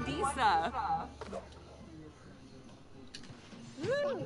1D stuff. Woo!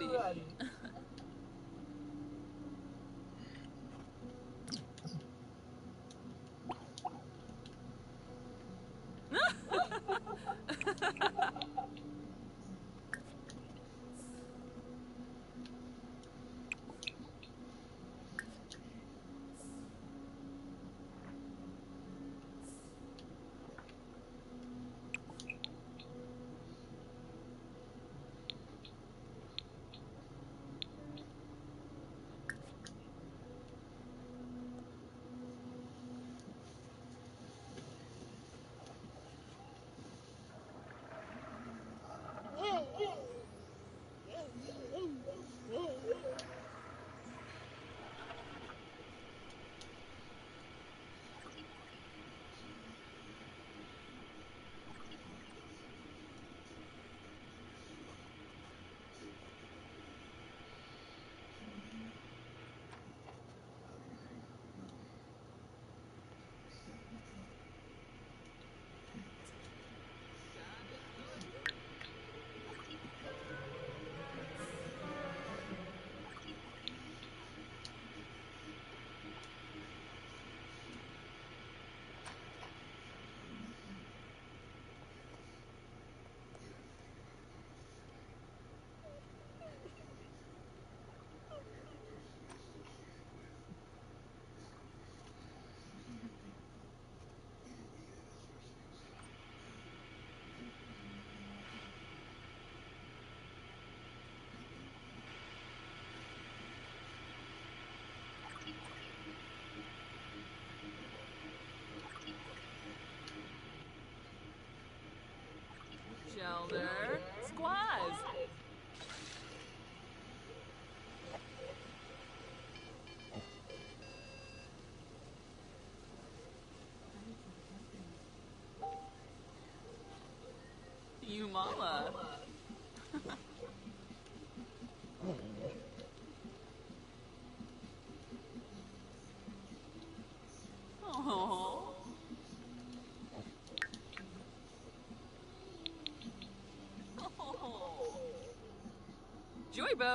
Buddy. Elder. Squaz. You mama. Oh. Oh. Joybo.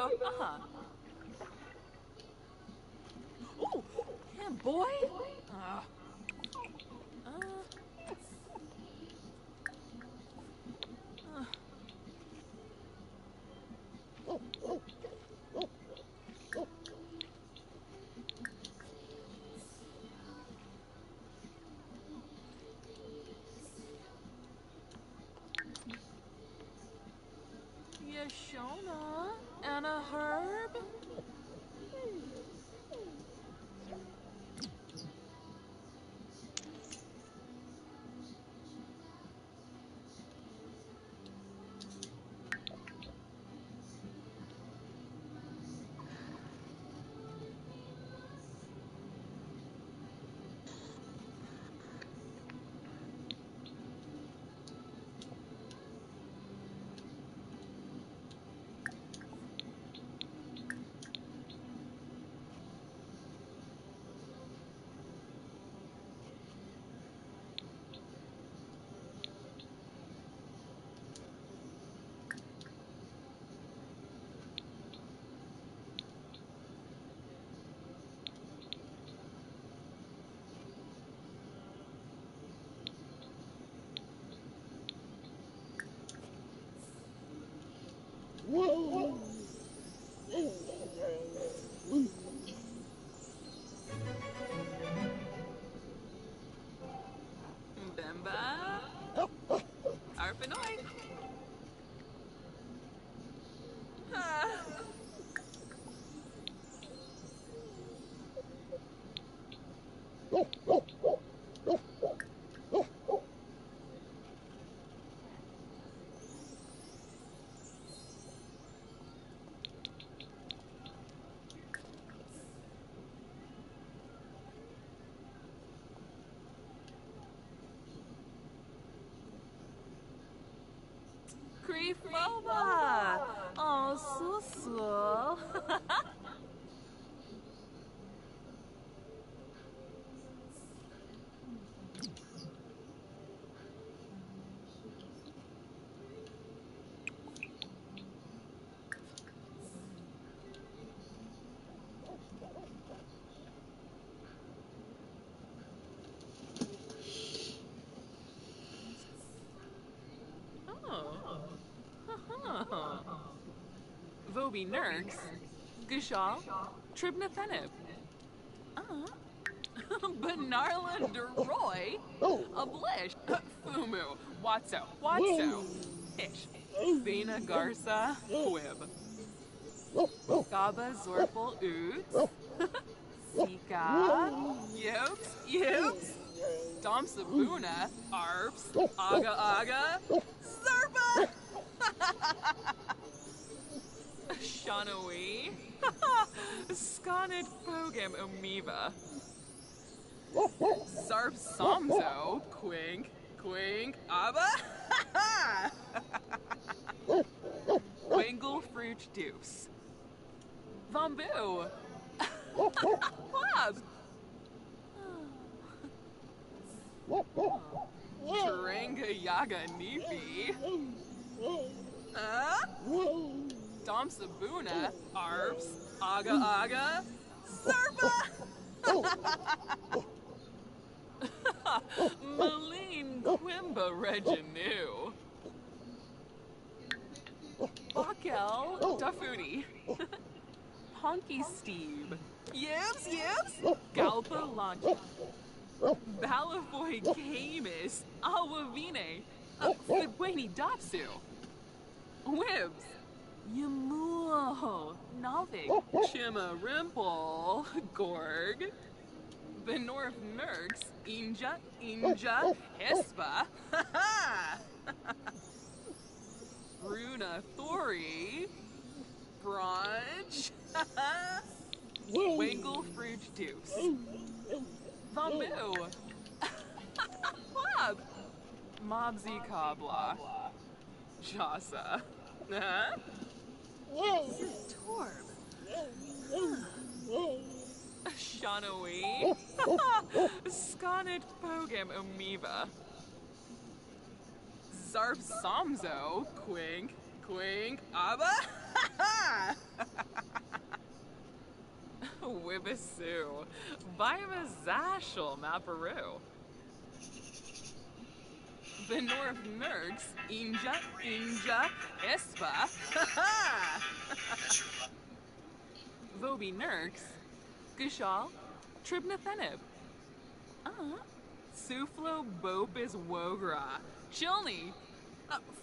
Ooh, yeah, boy. Uh, Yashona and a herb. Bemba. Arpanoy. Creefoba. Oh, so. Oh. Voby Nurks. Gishal. Tribnathenib. Benarla Deroy. Ablish. Fumu. Watso. Ish. Vena Garza. Quib. Gaba Zorpal Oots. Sika. Yops. Dom Sabuna. Arps. Aga. Zerpa! Shanawi. Sconid Fogam Omiva. Zarp Somzo. Quink. Abba. Wingle Fruit Deuce. Vambu. Club. Taranga Yaga Nifi. Dom Sabuna. Arps. Aga. Zerpa! Maline Quimba Reginu. Bakel Dafudi. Honky Steve. Yips. Galpa Launch. Balafoy Camus. Awavine. Fidweni Dopsu. Wibs. Yamuo. Novik. Chima Rimple. Gorg. Benorf Nurks. Inja. Hispa. Bruna Thori, Brunch, Wangle Fruit Deuce, Bamboo, Club, Mobsy Cobbla, Jasa, Torb, Shanawi, Sconnet Pogam Omiva, Zarf Samzo, Quink, Abba, Wibisu, Bima Zashel Maparu, Benorf Nerks, Inja, Espa, Vobi Nerks, Gishal, Tribnathenib, Suflo Bopis Wogra, Chilni,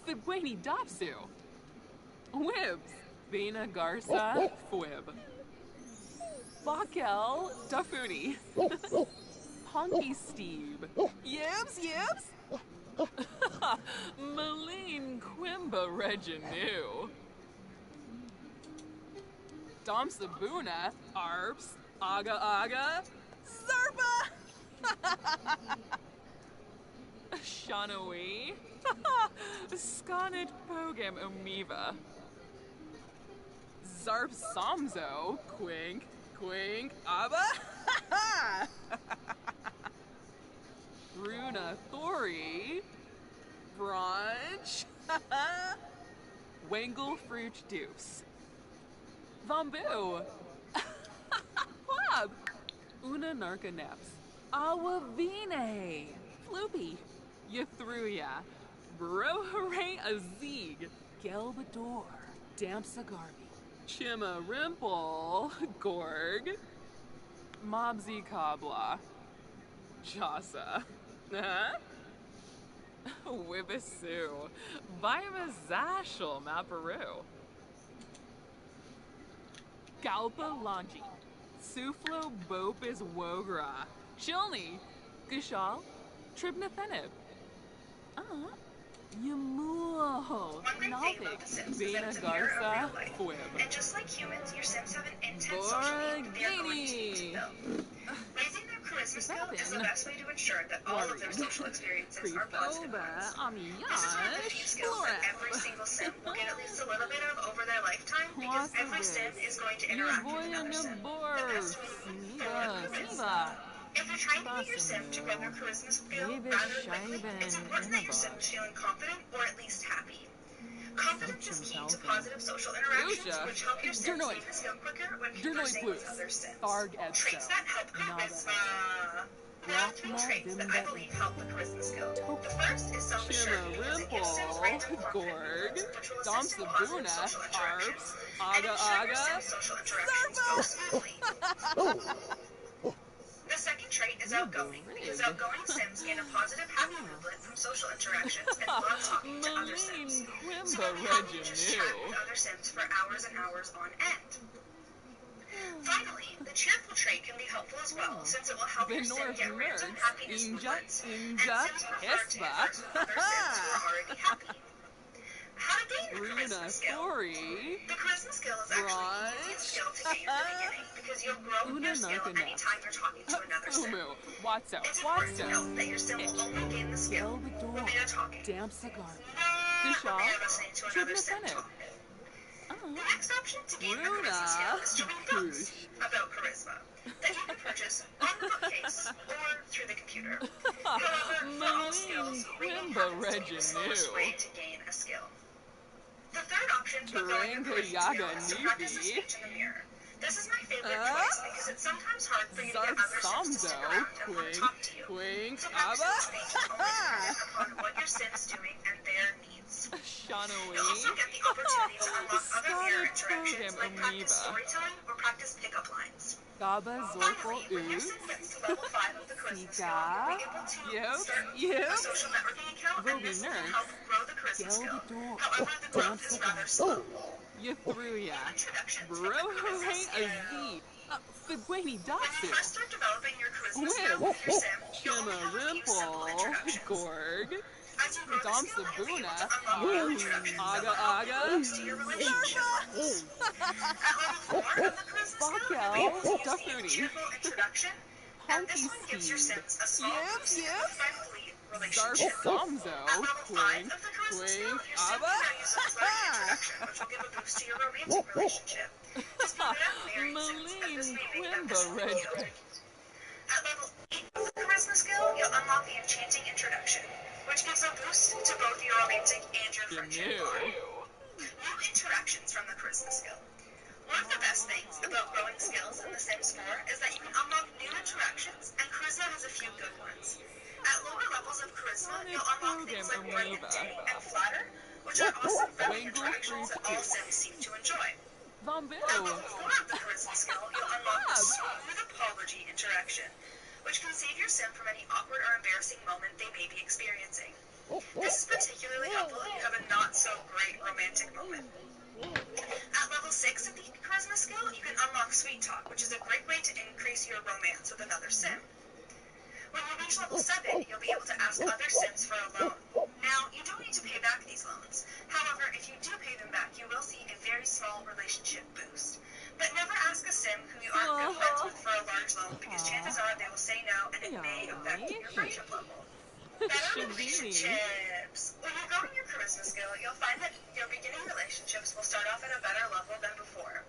Fibweni Dopsu, Wibs, Bina Garza, Fwib, Bakel, Dafuni, Honky Steve, Yibs, Maline Quimba Reginu, Dom Sabuna, Arps, Aga, Zarpa, Shanawi, Sconnet Pogam Omiva, Zarp Samzo, Quink, Abba, Bruna Thori, Brunch, Wangle Fruit Deuce, Bamboo, Club, Una Narca Neps, Awavine, Floopy, Yathruya, Brohare Azig, Gelbador, Dampsagarbi, Chima Rimple, Gorg, Mobsy Cobbla, Jasa, Wibisu, Bima Zashel Maparu, Galpa Lanji, Suflo Bopis Wogra, Chilni, Gishal, Tribnathenib, Yamuo, Nalvik, Bina Garza, Fwib. And just like humans, your Sims have an intense social need that they're going to need to build. Raising their charisma skill is the best way to ensure that all of their social experiences are positive ones. This is one of the few skills that every single Sim will get at least a little bit of over their lifetime, because every Sim is going to interact with another Sim. The best way to move forward is if you're trying to get your Sim to grow their charisma skill rather quickly, it's important that your Sim is feeling confident or at least happy. Confidence is key to positive social interactions, which help your Sims gain the skill quicker when conversing with other Sims. Traits that help charisma. There are three traits that I believe help the charisma skill. The first is self-assured because it gives Sims range of confidence, which will assist in positive social interactions and ensure your Sims' social interactions go smoothly. The second trait is outgoing, because outgoing Sims gain a positive happy moodlet from social interactions and love talking to other Sims. So they'll be happy to just chat with other Sims for hours and hours on end. Finally, the cheerful trait can be helpful as well, since it will help your Sim get random happiness moods, and Sims prefer to converse with other Sims who are already happy. How to gain the charisma skill? The charisma skill is actually the easiest skill to gain at the beginning, because you'll grow your skill anytime you're talking to another Sim. It's important to note that your Sim will only gain the skill when they are talking, not when they are listening to another Sim talk. The next option to gain the charisma skill is to read books about charisma that you can purchase on the bookcase or through the computer. However, for all skills, reading happens to be the slowest way to gain a skill. The third option for growing your charisma skill is to practice a speech in the mirror. This is my favorite choice because it's sometimes hard for you to get other Sims to stick around and want to talk to you. So practicing a speech is only dependent upon what your Sim is doing and their needs. You'll also get the opportunity to unlock other mirror interactions like practice storytelling or practice pickup lines. Finally, when your Sim gets to level 5 of the charisma skill, you'll be able to start a social networking account, and this will help grow the charisma skill. However, the growth is rather slow. Yathruya, Introductions of the Brohare charisma skill. Azig, Fibweni When you Dopsu, first start developing your charisma skill with your Sim, you'll only Chima have a few simple Rimple, introductions. Gorg, As you grow the Dom skill and you'll be able to Sabuna. unlock new introductions that will help you boost to your relationship levels. At level 4 of the charisma skill, you'll be able to use the Duffooty. cheerful introduction, and this one gives your Sims a small boost to a friendly relationship. Zarsamzo. At level 5 Quink. of the charisma skill, Quink. your Sim Abba. can now use a flirty introduction, which will give a boost to your romantic relationship. This can get out married Sims, and this may make them Quimba Red. disappeal. At level 8 of the charisma skill, you'll unlock the enchanting introduction, which gives a boost to both your romantic and your friendship bond. New interactions from the charisma skill. One of the best things about growing skills in The Sims 4 is that you can unlock new interactions, and charisma has a few good ones. At lower levels of charisma, you'll unlock things like brillante and flatter, which are awesome friendly interactions that all Sims seem to enjoy. Vambu. At level 4 of the charisma skill, you'll unlock the smooth apology interaction, which can save your Sim from any awkward or embarrassing moment they may be experiencing. This is particularly helpful if you have a not-so-great romantic moment. At level 6 of the charisma skill, you can unlock sweet talk, which is a great way to increase your romance with another Sim. When you reach level 7, you'll be able to ask other Sims for a loan. Now, you don't need to pay back these loans. However, if you do pay them back, you will see a very small relationship boost. But never ask a Sim who you aren't good friends with for a large loan, because chances are they will say no, and it may affect your friendship level. Better relationships. When you're growing your charisma skill, you'll find that your beginning relationships will start off at a better level than before.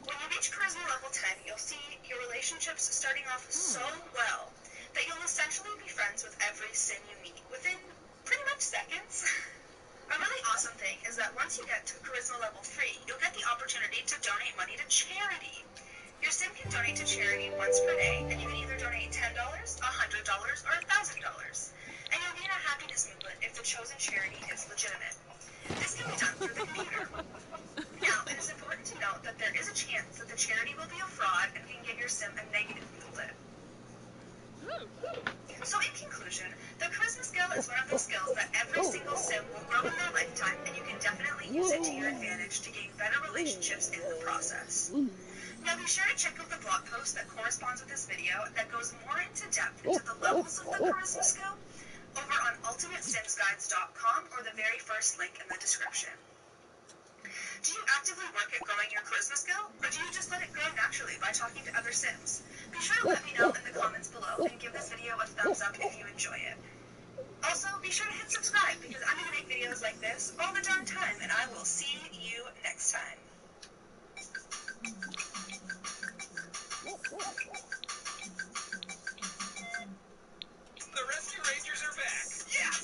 When you reach charisma level 10, you'll see your relationships starting off so well that you'll essentially be friends with every Sim you meet within pretty much seconds. A really awesome thing is that once you get to charisma level 3, you'll get the opportunity to donate money to charity. Your Sim can donate to charity once per day, and you can either donate $10, $100, or $1,000. And you'll gain a happiness movement if the chosen charity is legitimate. This can be done through the computer. Now, it is important to note that there is a chance that the charity will be a fraud and can give your Sim a negative movement. So in conclusion, the charisma skill is one of those skills that every single Sim will grow in their lifetime, and you can definitely use it to your advantage to gain better relationships in the process. Now be sure to check out the blog post that corresponds with this video that goes more into depth into the levels of the charisma skill over on ultimatesimsguides.com or the very first link in the description. Do you actively work at growing your charisma skill, or do you just let it grow naturally by talking to other Sims? Be sure to let me know in the comments below and give this video a thumbs up if you enjoy it. Also, be sure to hit subscribe because I'm going to make videos like this all the darn time, and I will see you next time. The Rescue Rangers are back! Yes!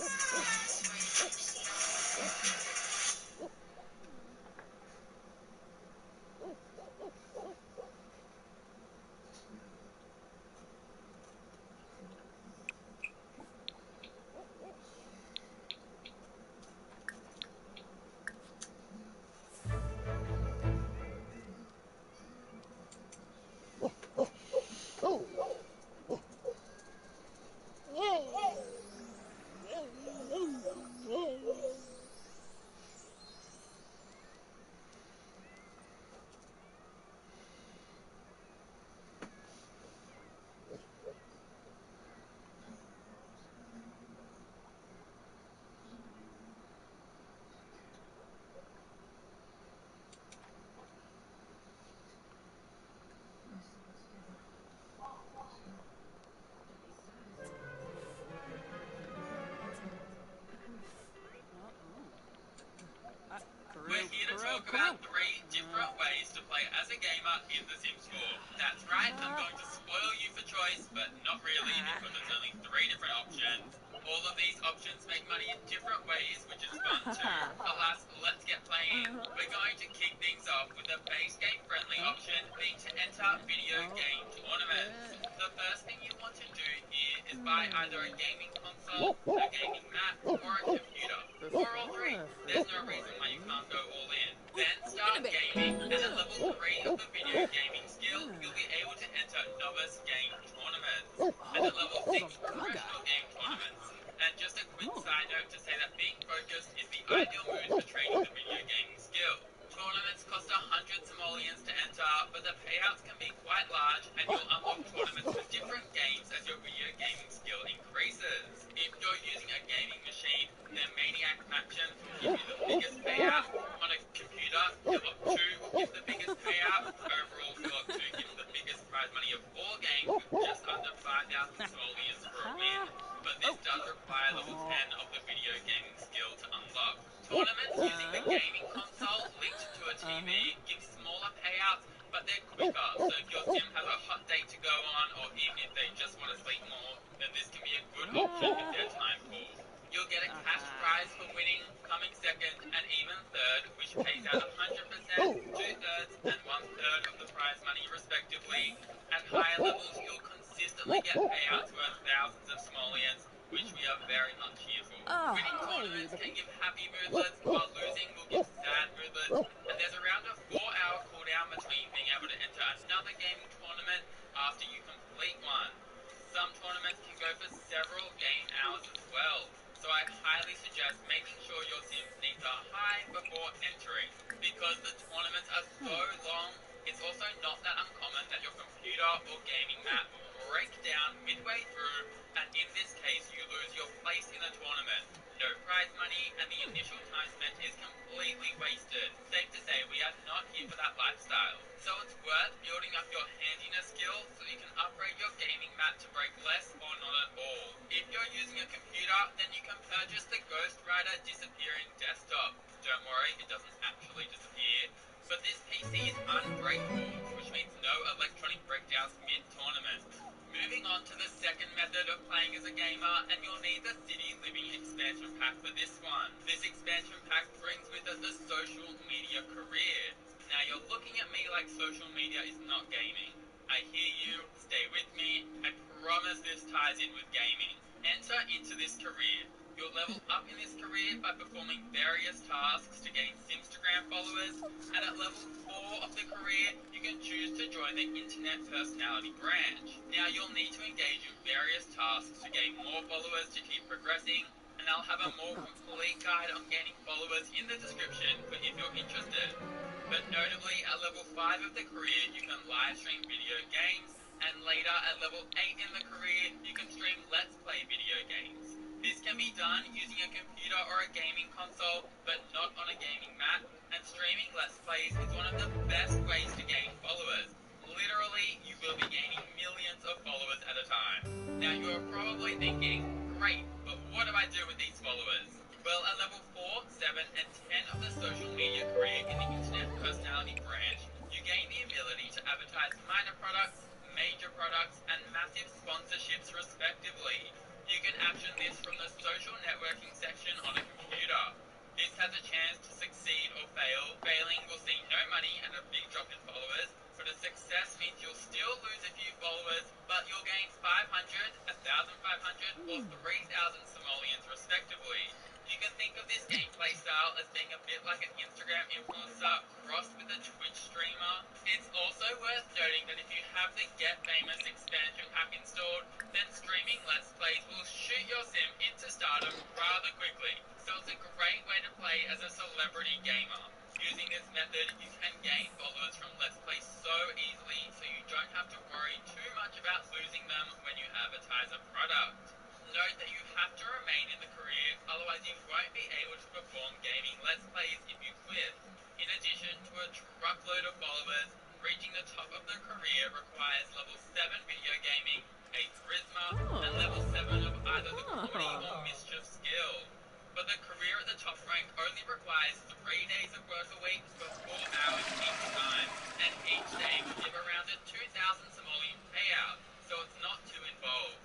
We're here to talk about 3 different ways to play as a gamer in The Sims 4. That's right, I'm going to spoil you for choice, but not really, because there's only 3 different options. All of these options make money in different ways, which is fun too. Alas, let's get playing. We're going to kick things off with the base game friendly option, being to enter video game tournaments. The first thing you want to do here is buy either a gaming console, a gaming mat, or a computer. Or all 3. There's no reason why you can't go all in. Then start gaming, and at level 3 of the video gaming skill, you'll be able to enter novice game tournaments. And at level 6, professional game tournaments. And just a quick side note to say that being focused is the ideal mood for training the video gaming skill. Tournaments cost 100 simoleons to enter, but the payouts can be quite large, and you'll unlock tournaments for different games as your video gaming skill increases. If you're using a gaming machine, then 10 of the video gaming skill to unlock. Tournaments using the gaming console linked to a TV give smaller payouts, but they're quicker, so if your sim has a hot date to go on, or even if they just want to sleep more, then this can be a good option if they're time poor. You'll get a cash prize for winning, coming second, and even third, which pays out 100%, 2/3, and 1/3 of the prize money respectively. At higher levels, you'll consistently get payouts worth thousands of simoleons, which we are very much here for. Winning tournaments can give happy moodlets, while losing will give sad moodlets, and there's around a 4-hour cooldown between being able to enter another gaming tournament after you complete one. Some tournaments can go for several game hours as well, so I highly suggest making sure your sim's needs are high before entering. Because the tournaments are so long, it's also not that uncommon that your computer or gaming mat will break down midway through, and in this case you lose your place in the tournament. No prize money, and the initial time spent is completely wasted. Safe to say, we are not here for that lifestyle. So it's worth building up your handiness skills so you can upgrade your gaming mat to break less or not at all. If you're using a computer, then you can purchase the Ghost Rider Disappearing Desktop. Don't worry, it doesn't actually disappear. But this PC is unbreakable, which means no electronic breakdowns mid-tournament. Moving on to the second method of playing as a gamer, and you'll need the City Living expansion pack for this one. This expansion pack brings with it the social media career. Now you're looking at me like social media is not gaming. I hear you, stay with me, I promise this ties in with gaming. Enter into this career. You'll level up in this career by performing various tasks to gain Simstagram followers, and at level 4 of the career, you can choose to join the Internet Personality branch. Now you'll need to engage in various tasks to gain more followers to keep progressing, and I'll have a more complete guide on gaining followers in the description for if you're interested. But notably, at level 5 of the career, you can live stream video games, and later at level 8 in the career, you can stream Let's Play video games. This can be done using a computer or a gaming console, but not on a gaming mat, and streaming Let's Plays is one of the best ways to gain followers. Literally, you will be gaining millions of followers at a time. Now you are probably thinking, great, but what do I do with these followers? Well, at level 4, 7, and 10 of the social media career in the Internet Personality branch, you gain the ability to advertise minor products, major products, and massive sponsorships respectively. You can action this from the social networking section on a computer. This has a chance to succeed or fail. Failing will see no money and a big drop in followers, but a success means you'll still lose a few followers, but you'll gain 500, 1,500, or 3,000 simoleons respectively. You can think of this gameplay style as being a bit like an Instagram influencer crossed with a Twitch streamer. It's also worth noting that if you have the Get Famous expansion pack installed, then streaming Let's Plays will shoot your sim into stardom rather quickly, so it's a great way to play as a celebrity gamer. Using this method, you can gain followers from Let's Play so easily, so you don't have to worry too much about losing them when you advertise a product. Note that you have to remain in the career, otherwise you won't be able to perform gaming Let's Plays if you quit. In addition to a truckload of followers, reaching the top of the career requires level 7 video gaming, a charisma, and level 7 of either the comedy or mischief skill. But the career at the top rank only requires 3 days of work a week for 4 hours each time, and each day will give around a 2,000 simoleon payout, so it's not too involved.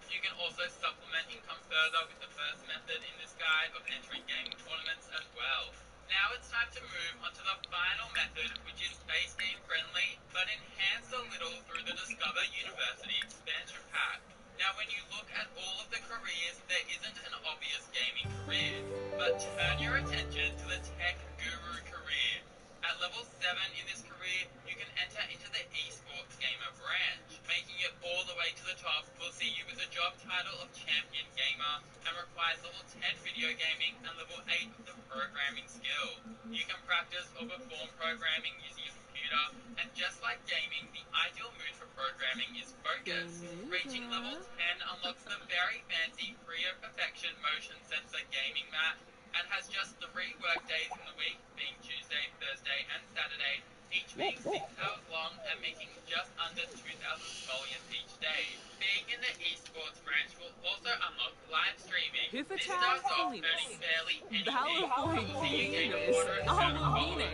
You can also supplement income further with the first method in this guide of entering gaming tournaments as well. Now it's time to move on to the final method, which is base game friendly, but enhanced a little through the Discover University expansion pack. Now when you look at all of the careers, there isn't an obvious gaming career, but turn your attention to the Tech Guru career. At level 7 in this career, you can enter into the esports gamer branch. Making it all the way to the top will see you with the job title of Champion Gamer, and requires level 10 video gaming and level 8 of the programming skill. You can practice or perform programming using a computer, and just like gaming, the ideal mood for programming is focus. Reaching level 10 unlocks the very fancy Creo Perfection motion sensor gaming mat, and has just 3 work days in the week, being Tuesday, Thursday, and Saturday, each being 6 hours long and making just under 2,000 simoleons each day. Being in the esports branch will also unlock live streaming, Pithata starts off Holiness, earning barely any Balafoy Canis, Awavine,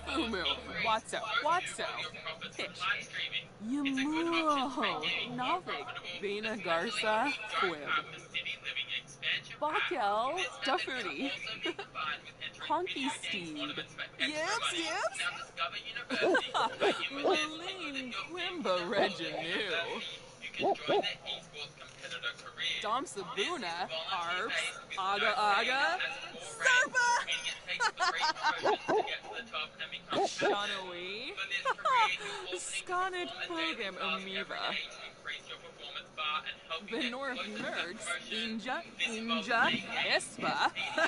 Fumu, Watso, Fish, Yamuo, Navik, Vena Garza, Quib, Bakel, Dafudi, Honky Steed, Yips, Malene Quimba Reginu, You can join the esports competitor career. Dom Sabuna, Arps, With Aga no Aga, Serpa! Meaning it takes 3 promotions to get to the top and become champion. Shanawi, For this career, you'll also need to Scarnet perform a daily Program task every Amoeba, day to increase your performance bar and help you the get North closer to Nerds, promotion. Inja, This involves Inja, playing games, Espa, competing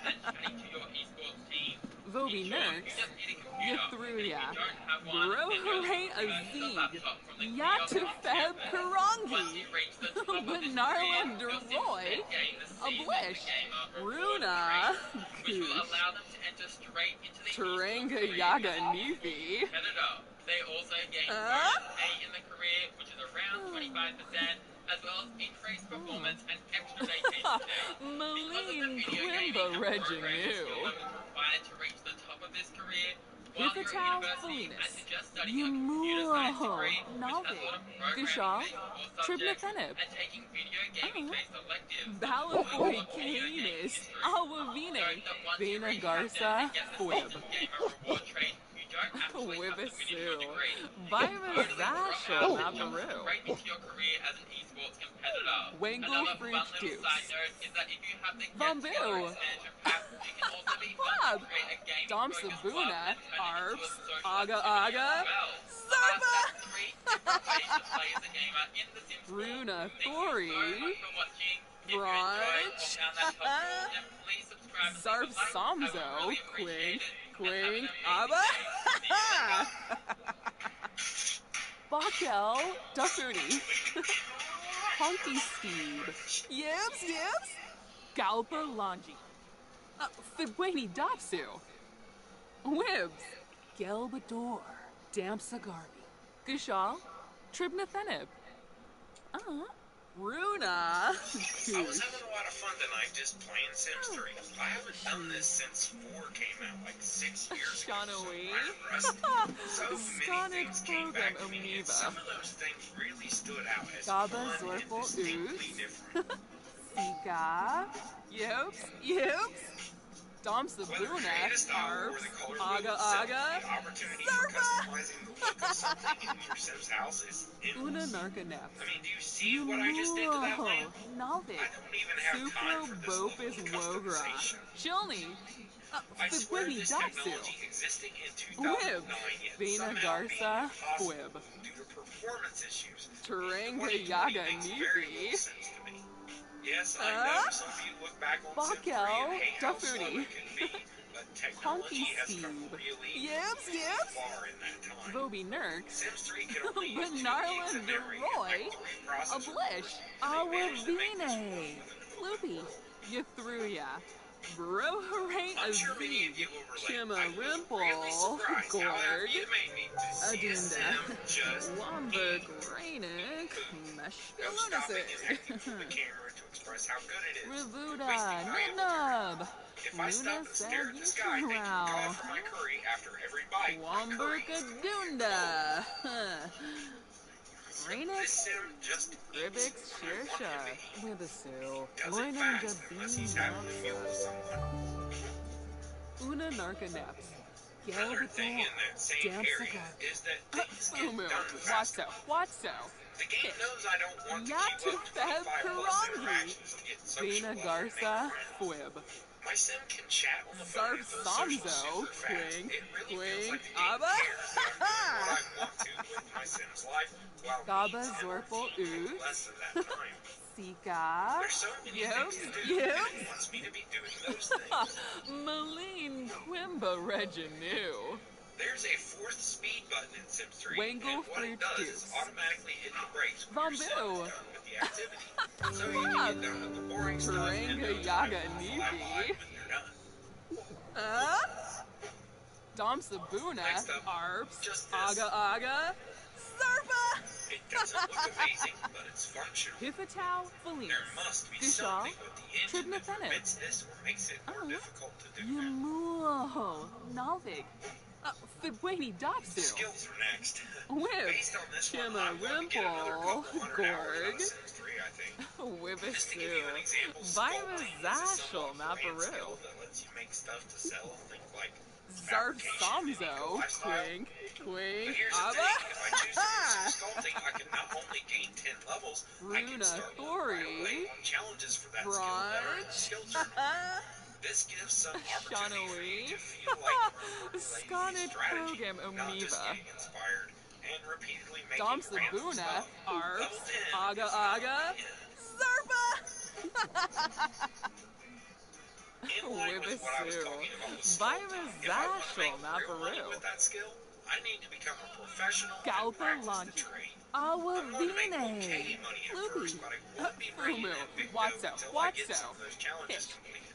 and chatting to your esports team. Vobi In short, Nerds, you just need a computer. Yathruya, If you don't have one, Bro then just Hooray purchase a Azig, laptop from the Yatufeb Once Karangi, you reach the top of this Benarla career, you'll Deroy, simply gain the season Ablish, gamer reward Runa, trait, which will Kush, allow them to enter straight into the Taranga esports Yaga career as a Nifi, competitor. They also gain bonus pay in the career, which is around 25%, as well as increased performance and extra vacation days. Malene Quimba Reginu, Required to reach the top of this career while you're at Hippotal university Holiness, and to just study a computer science Yamuo, degree, which has a lot of Navik, programming Gishal, based core subjects Tribnathenib, and taking video gaming based electives. Balafoy Canis, Awavine, Vena Garza, Quib, Wibisu, Vivazasha, Nabaru, Right into your career as an esports competitor. Wangle Another Freak fun little Dukes, side note is that if you have the Bamboo, expansion pack, you can also be fun Bob, to create a gaming Dom focused Sabuna, club and turn it into a Arps, social Aga activity Aga, as well. Zarba, That's 3 different ways to play as a gamer in the Sims 4. Runa Thank you Thori, so much for watching. If you enjoyed or Brunch, found that helpful, then please subscribe and Zarb leave a like. I Samzo, would really appreciate Quink, it. And Quink, have an Abba, amazing day. See you later. Bakel, Dafudi, Honky Steve, Yips, Galpa Lanji, Fibweni Dapsu, Wibs, Gelbador, Dampsagarbi, Gishal, Tribnathenib, Runa, I was Kush, having a lot of fun tonight just playing Sims 3. I haven't done this since 4 came out, like 6 years ago. Shanawi, So many things came back to me, and some of those things really stood out as Gaba fun and Zorful distinctly Ooze, different. Sika, Yips, Dom Whether Sabuna, create a style or Arps, the color wheel Aga itself, Aga, the opportunity for customizing the look of something in your Sims house is Una endless. Narca Naps, I mean, do you see what I just did to that lamp? Nalvik, I don't even have time for this Supro level Bopis of Wogra, customization. Chilni, I swear Fibweni this Dapsu, technology existing in Wib, 2009 yet Vena somehow being Garza, impossible Quib, due to performance issues. Taranga 2020 Yaga makes very Nifi, little sense to me. Yes, I know some of you look back on Sim 3 Bakel, and hate how slow Dafudi, it can be, but Honky technology has come Steve, really Yips, far in that time. Vobi Nerks, Sims 3 can only use 2 Benarla gigs of memory Deroy, and like 3 processors. Ablish, And they managed to make this Awavine, work within a Floopy, Yathruya, Bro Hooray I'm sure many of Azig, you will relate. Chima I was really Rimple, surprised how Gord, happy it made me to see a Sim just Womberg eat. Rainik, No stopping and acting for the Meshkalunasis, camera to express how good it is. Rivuda, Wasting time Nidnub, If I stop Luna and stare at the sky thinking Sagitrao, God for my curry after every bite, my curry is gonna be Wombergadunda, This Rainik, Sim just Gribix, eats. When I'm Shirsha, looking at me, Wibisu, does it Loinum fast unless he's having to meal with someone. Una Narca Naps, Another thing in that same area is that things get Fumu, done faster. Watso, The game knows I don't want to Yatu keep up Feb 25 plus Karangi, interactions to get social Vena and make Garza, friends. Quib, My Sim can chat on the phone Zarb and go social Samzo, super fast. Quink, It really feels like the game Abba, cares that I'm doing what I want to with my Sim's life while Gaba needs and Zorful routine take Ooze, less of that time. Sika, There's so many things to do, and it wants me to be doing those things. Malene Quimba Reginu, There's a 4th speed button in Sims 3, Wangle and what Fruit it does Dukes, is automatically hit the brakes when your Sim Bamboo, is done with the activity. So you can get done with the boring stuff and Taranga no Yaga time Nibi, when you're done. Dom Sabuna, Next up, Arps, just this. Aga Aga, Zarba, It doesn't look amazing, but it's functional. Hifatow There Felinas. must be Gishal, something with the engine that Tribnafenet. prevents this or makes it more difficult to do. Yamuho. Nalvig. Fibweni Dopsu. Skills are next. Whip. Based on this one, Chima I'm going to get another Rimple. couple hundred hours out Gorg. of Sims 3, I think. Just to give Wibisu. you an example, Virus sculpting is a Zashel somewhat grand Maparu. skill that lets you make stuff to sell, think like Zarf fabrication and Samzo. eco-lifestyle. Quink. But Quink. here's the Abba. thing, if I choose to do some sculpting, I can not only gain 10 levels, I can Runa start work Thori. right away on challenges for that skill that are in the skill tree. This gives some opportunity for you to feel like you're Sconnet strategy, Program not just Amoeba. getting inspired and repeatedly making Dom random Sabuna. stuff. Arps. Level 10 Aga is Aga. not the end. Zarpa. In line with what I was Wibisu. talking about with sculpting, Virus if I want to make Zashel real money Maparu. with that skill, I need to become a professional and Galpa practice the Lanji. trade. I'm going to make Awavine. okay money at Floopy. first, but I won't be bringing Fumu. in big dough Watso. until I get Watso. some of those challenges Hitch. completed.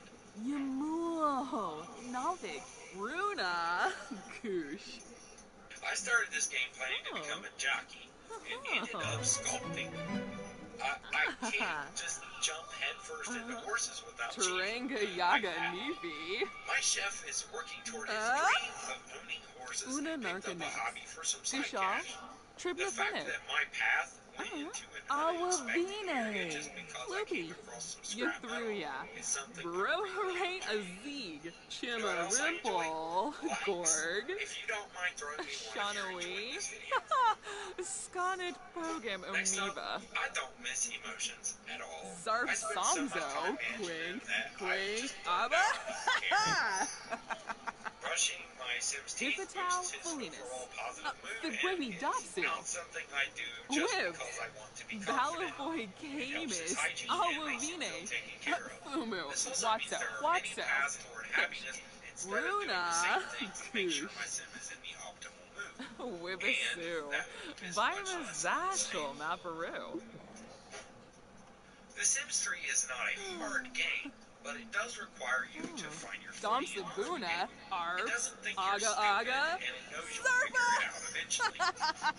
Yamuho. Nalvig. Runa. Goosh. I started this game planning to become a jockey and ended up sculpting. I can't just jump headfirst into horses without cheating. Taranga Yaga Nifi. My chef is working toward his Uh? dream of owning horses Una and picked up a Narcanex. hobby for some side Gishal. cash. The fact Tribnafenet. that my path went into an unexpected area just because I came across some scrap metal Yathuria. is something Brohare Azig. Chima You know what else I enjoy? Rimple. Likes. Gorg. If you don't mind throwing me one if you're enjoying Shanawi. this video. Sconnet Program Next up, Amoeba. I don't miss emotions at all. Zarf I spend so much Samzo. time managing Quink. that I Quink. just burn Abba. out on camera. Brushing my Sims teeth Hifatow boosts his Felinas. overall positive mood, Fibweni and Dopsu. it's not something I do just Whip. because I want to be confident. Balaboy It helps his Camus. hygiene and makes him Awavine. feel taken care of. Fumu. This also means Watso. there are many Watso. paths toward happiness instead of doing Runa. the same things to make sure Goosh. my Sim is in the optimal mood. Wibisu. And that mood is Virus much less than Zashel Maparu. The Sims 3 is not a hard game, but it does require you to find your Dom footing in Sabuna. life. It Arps. doesn't think Aga you're stupid, Aga. and it knows you'll figure it out eventually.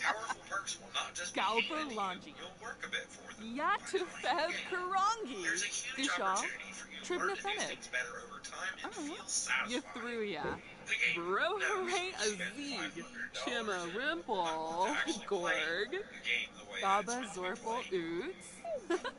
Powerful perks will not just be Galpa handed to Lanji. you, you'll work a bit for them. Yatu Feb Karangi. There's a huge Gishal. opportunity for you to learn to do Tribnafenet. things better over time and feel satisfied. Yathuria. The game Brohare knows you spend Azig. $500 Chima and Rimple. to actually play Gorg. the game the way Baba it's meant to be Zorfel played. Oots.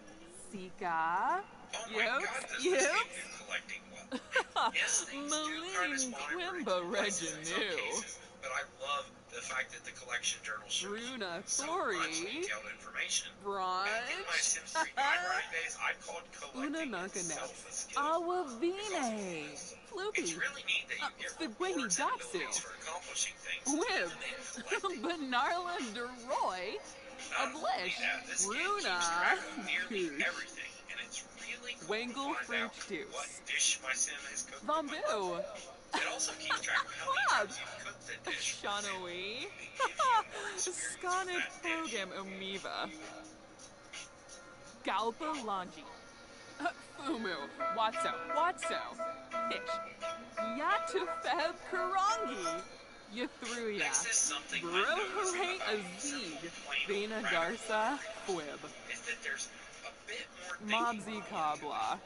Sika. Oh my God, does this game do collecting well? Yes, things do kind of Malin spawn in Quimba pretty places in some Reginu. cases, but I love the fact that the collection journal shows Runa so Thori. much detailed information. Brunch. Back in my Sims 3 guide days, I called Una collecting Narcanex. itself a skill. Awavine. It's Floopy. really neat that you get Fibweni rewards and Dopsu. abilities for accomplishing things. Whip. And collecting. Banarla DeRoy. Not only Ablish. that, this game Runa. keeps track of nearly Goosh. everything, and it's really cool Wangle to find out fruit juice. what dish my Sim has cooked. with my love. Bamboo. It also keeps track of how many Bob. times you've cooked the dish. Shanawi. It gives you more experience Sconnet with that dish. Program Amoeba. Galpa Lanji. Fumu. Watso. Watso. Hitch. Yatu Feb Karangi. Yathuria. Next is something I noticed Brohare about Azig. simple plain Vena old graphic Garza. Fwib. is that there's a bit more thinking Mobsy going into it. Kabla.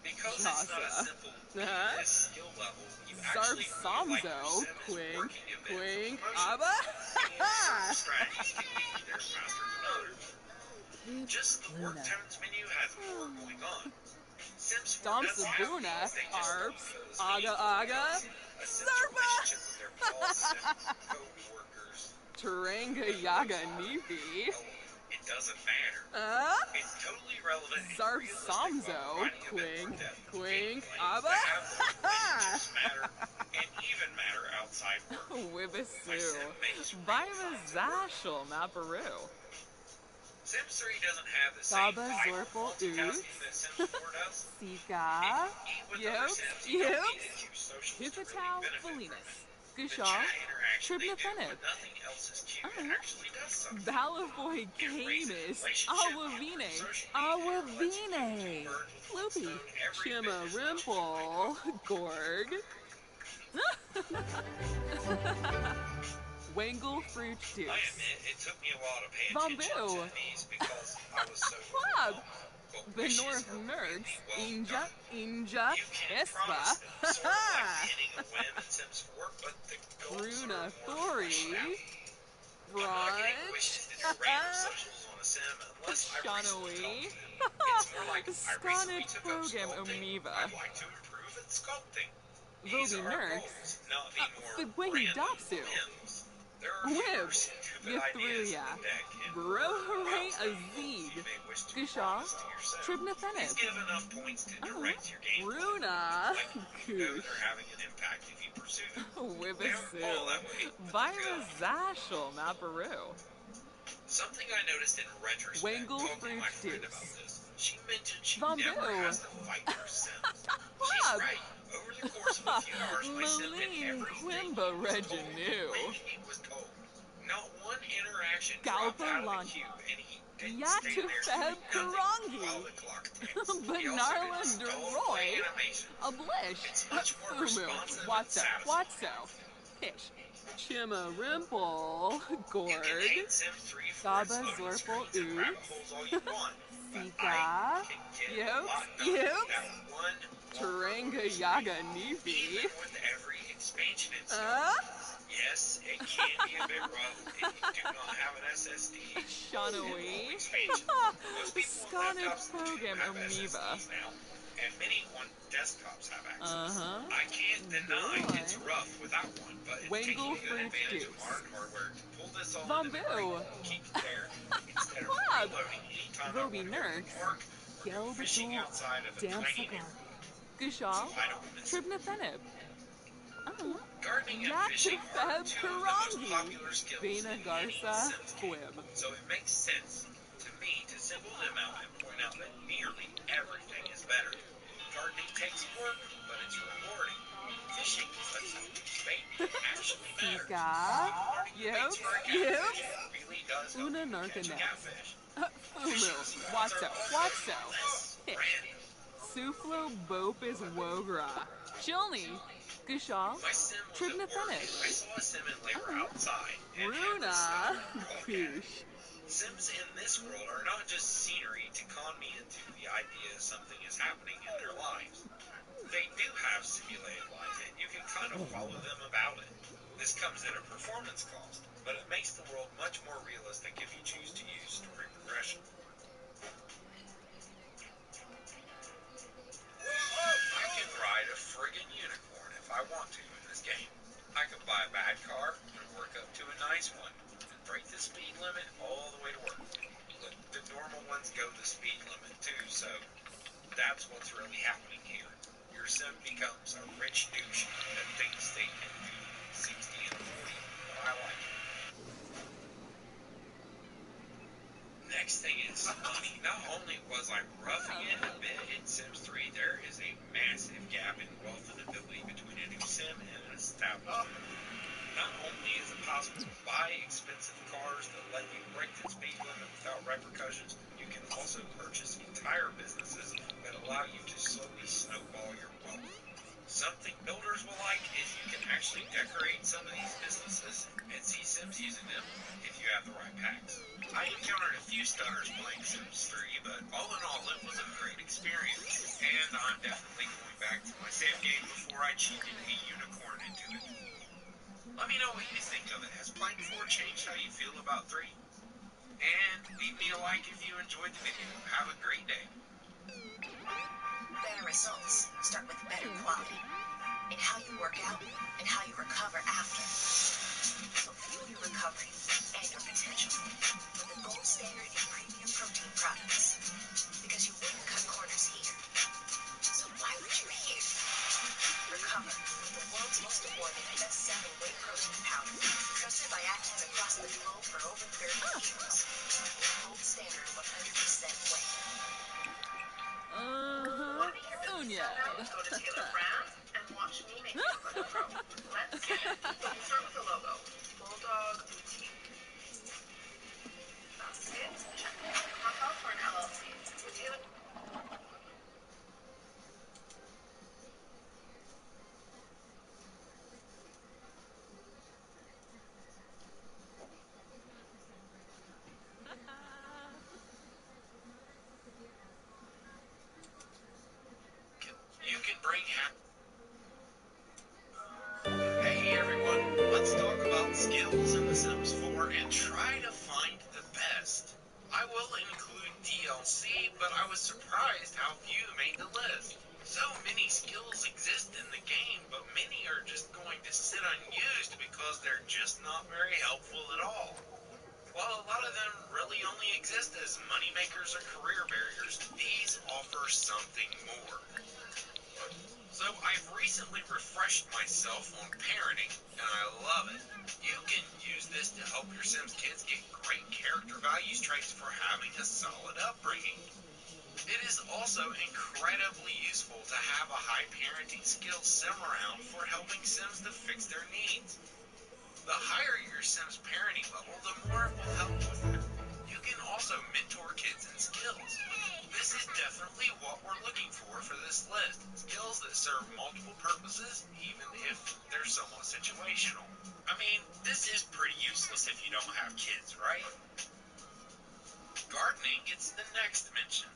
Because it's not a Jasa. simple Uh-huh. this skill level, you Zarf actually feel like your Samzo. Sim is Quink. working a bit for Quink. promotion. Abba. And certain strategies can get you there faster than others. Just the work tones menu has more going on. Sims 4 Dom doesn't have Sabuna. these, they just don't Arps. feel as Aga meaningful Aga. because a Sim's Zarpa. relationship with their boss and co-workers. Taranga Yaga Nifi. Well, it doesn't matter. It's totally relevant and Zarf realistic Samzo. while providing a bit more Quink. depth. Quink. Gameplay Abba. that have those relationships matter and even matter outside work. Wibisu. Virus Zashel Maparu. Sims 3 doesn't have the same Baba vibe Zorfel multitasking that Sims 4 does. Sika. Eat with other Yep. Sims, you don't Yep. need to use socials to really Hifatow benefit from Felinas. it. The Gishal. chat interaction they do Tribnafenet. when nothing else is queued Uh-huh. actually does something. Balaboy It raises Camus. relationship Awavine. on social media and lets you kill Awavine. two birds with one Floopy. stone every Chima business Rimple. Gorg. Wangle fruit I juice. admit it took me a while to pay Bamboo. attention to these because I was so Club. But The wishes North are Nerds. really well done. Inja. You can promise them, Espa. sort of like hitting a win in Sims 4, but the goals Bruna are more Thori. fleshed out. I'm not getting wishes to do random socials on a sim unless I recently talked to them. It's more like I recently took up Program sculpting. Omiva. I'd like to improve at sculpting. These Vobi are Nerds. goals, not the more Fibwehi random Dopsu. whims. There are fewer Wib. stupid ideas in Ythruya. the deck and Brohare milestone goals Azid. you may wish to Gushaw. promise to yourself. Please Tribnafenib. give enough points to direct your gameplay. Runa. Like you know they're having an impact if you pursue them. They aren't all that way, Wibisu. but they're Vira good. Zashel. Maparu. Something I noticed in retrospect Wangle talking to my fruit friend juice. about this. She mentioned she Bamboo. never has to fight her sims. She's Club. right. Over the course of a few hours, my sim did Moline everything Quimba he was told Reginu. when he was told. Not one interaction Galpa dropped out of Lan- the cube, and he didn't Yatu stay there Feb doing nothing Karangi. while the clock ticks. He also Benarla did stall DeRoy. play animation. Ablish. It's much more Fumu. responsive and Watso. satisfying. Watso. Pish. Chima Rimple. You Gord. can hate Sims 3 for Gaba its loading Zorpal screens and rabbit Oops. holes all you want, but Sika. I can get a lot done with Yups. that one Taranga screen, Yaga Nifi. even with every expansion installed. Yes, it can be a bit rough if you do not have an SSD or Shanawi. expansion. Most people on Scotted laptops do program have Amoeba. SSDs now, and many on desktops have access. Uh-huh. I can't deny Boy. it's rough without one, but it's Wangle taking good fruit advantage of juice. modern hardware to pull this all into the Bamboo. grate and keep it there instead of Club. reloading anytime I Vobi want to go to the Nerds. park or go fishing Gelbatul. outside of a Damn tiny cigar. neighborhood. Gushaw. So I don't miss it. Tribnafenib. Gardening and Yatu fishing are Feb two of the most Karangi. popular skills Vena in any Garza. Sims game, Quib. so it makes sense to me to single them out and point out that nearly everything is better. Gardening takes work, but it's rewarding. Fishing lets you use bait and actually matters. Sika. Learning the baits for a catfish really does help Una you catch a Narcanet. catfish. Fumu. Watso. Watso. Pish. Random. Suflo Bopis Wogra. Chilni. Gushaw. My sim wasn't Tribnafenib. working. I saw a sim in labor outside and had this Runa. stuff called catfish. Koosh. Sims in this world are not just scenery to con me into the idea something is happening in their lives. They do have simulated lives, and you can kind of follow them about it. This comes at a performance cost, but it makes the world much more realistic if you choose to use story progression. I can ride a friggin' unicorn if I want to in this game. I can buy a bad car and work up to a nice one, and break the speed limit all the way to work. But the normal ones go the speed limit too, so that's what's really happening here. Your sim becomes a rich douche that thinks they can do 60 and 40, but I like it. Next thing is money. Not only was I roughing it a bit in Sims 3, there is a massive gap in wealth and ability between a new sim and an established one. Not only is it possible to buy expensive cars that let you break the speed limit without repercussions, you can also purchase entire businesses that allow you to slowly snowball your wealth. Something builders will like is you can actually decorate some of these businesses and see Sims using them if you have the right packs. I encountered a few stutters playing Sims 3, but all in all, it was a great experience, and I'm definitely going back to my save game before I cheated a unicorn into it. Let me know what you think of it. Has playing 4 changed how you feel about 3? And leave me a like if you enjoyed the video. Have a great day. Better results start with better quality in how you work out and how you recover after. So fuel your recovery and your potential with the gold standard in premium protein products. Because you wouldn't cut corners here. So why would you here? Recover with the world's most awarded and best-selling whey protein powder, trusted by athletes across the globe for over 30 years. Gold standard 100% whey. Uh-huh. Sonia. Go to Taylor Brand and watch me make you look like a pro. Let's get it. We'll start with the logo. Bulldog Boutique. That's it. Check. Knockout for an LLC. With Taylor. but I was surprised how few made the list. So many skills exist in the game, but many are just going to sit unused because they're just not very helpful at all. While a lot of them really only exist as moneymakers or career barriers, these offer something more. So I've recently refreshed myself on parenting, and I love it. You can use this to help your Sims kids get great character values traits for having a solid upbringing. It is also incredibly useful to have a high parenting skills sim around for helping Sims to fix their needs. The higher your Sim's parenting level, the more it will help with that. You can also mentor kids in skills. This is definitely what we're looking for this list. Skills that serve multiple purposes, even if they're somewhat situational. I mean, this is pretty useless if you don't have kids, right? Gardening gets the next mention,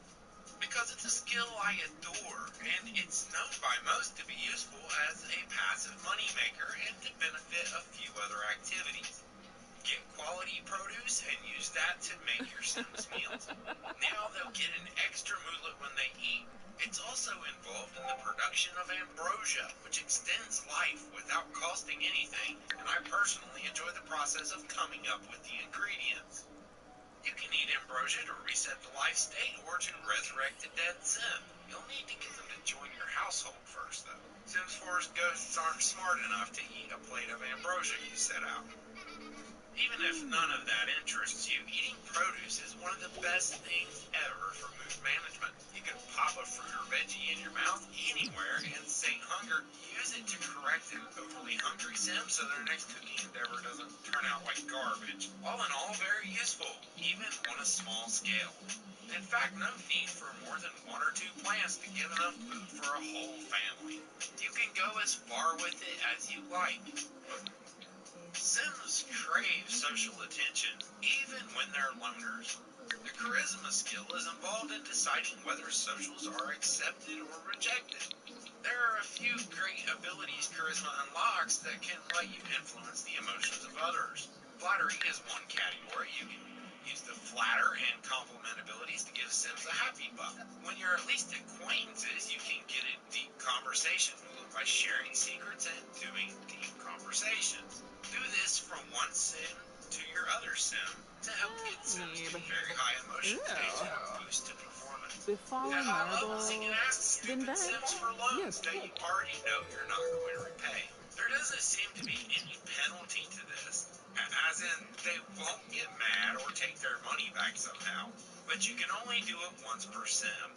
because it's a skill I adore, and it's known by most to be useful as a passive moneymaker and to benefit a few other activities. Get quality produce and use that to make your Sims meals. Now they'll get an extra moodlet when they eat. It's also involved in the production of ambrosia, which extends life without costing anything, and I personally enjoy the process of coming up with the ingredients. You can eat ambrosia to reset the life state or to resurrect a dead Sim. You'll need to get them to join your household first, though. Sims 4's ghosts aren't smart enough to eat a plate of ambrosia you set out. Even if none of that interests you, eating produce is one of the best things ever for mood management. You can pop a fruit or veggie in your mouth anywhere and sate hunger. Use it to correct an overly hungry Sim so their next cooking endeavor doesn't turn out like garbage. All in all, very useful, even on a small scale. In fact, no need for more than 1 or 2 plants to give enough food for a whole family. You can go as far with it as you like. Sims crave social attention, even when they're loners. The charisma skill is involved in deciding whether socials are accepted or rejected. There are a few great abilities charisma unlocks that can let you influence the emotions of others. Flattery is one category. You can use the flatter and compliment abilities to give Sims a happy buff. When you're at least acquaintances, you can get a deep conversation by sharing secrets and doing deep conversations. Do this from one Sim to your other Sim to help get Sims to very high emotion states for a boost to performance. Befallen At high marble. levels, you can ask Then stupid that. Sims for Yeah, loans that you already know you're not going to repay. There doesn't seem to be any penalty to this, as in they won't get mad or take their money back somehow, but you can only do it once per Sim.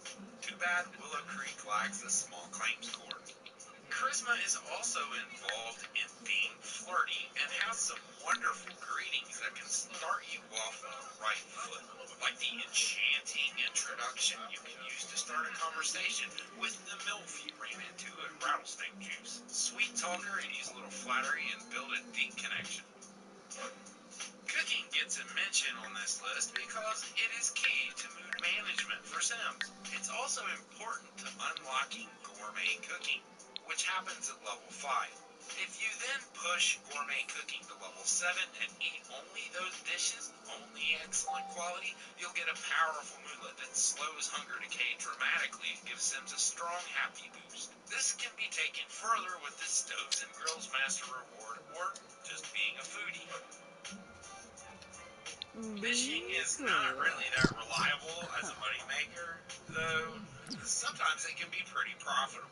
Too bad Willow Creek lacks a small claims court. Charisma is also involved in being flirty and has some wonderful greetings that can start you off on the right foot, like the enchanting introduction you can use to start a conversation with the MILF you ran into at Rattlesnake Juice. Sweet talker and use a little flattery and build a deep connection. Cooking gets a mention on this list because it is key to mood management for Sims. It's also important to unlocking gourmet cooking, which happens at level 5. If you then push gourmet cooking to level 7 and eat only those dishes, only excellent quality, you'll get a powerful moodlet that slows hunger decay dramatically and gives Sims a strong happy boost. This can be taken further with the Stoves and Grills Master reward or just being a foodie. Fishing is not really that reliable as a moneymaker, though sometimes it can be pretty profitable.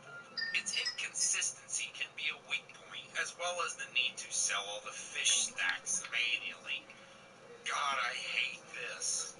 Its inconsistency can be a weak point, as well as the need to sell all the fish stacks manually. God, I hate this.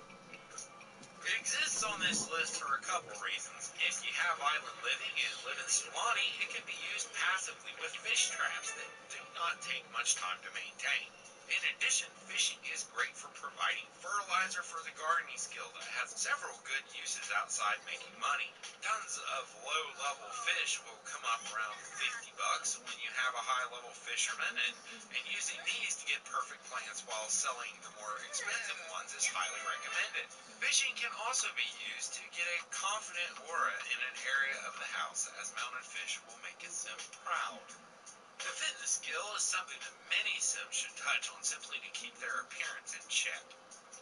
It exists on this list for a couple reasons. If you have island living and live in Sulani, it can be used passively with fish traps that do not take much time to maintain. In addition, fishing is great for providing fertilizer for the gardening skill that has several good uses outside making money. Tons of low-level fish will come up around $50 when you have a high-level fisherman, and using these to get perfect plants while selling the more expensive ones is highly recommended. Fishing can also be used to get a confident aura in an area of the house, as mounted fish will make a Sim proud. The fitness skill is something that many Sims should touch on simply to keep their appearance in check.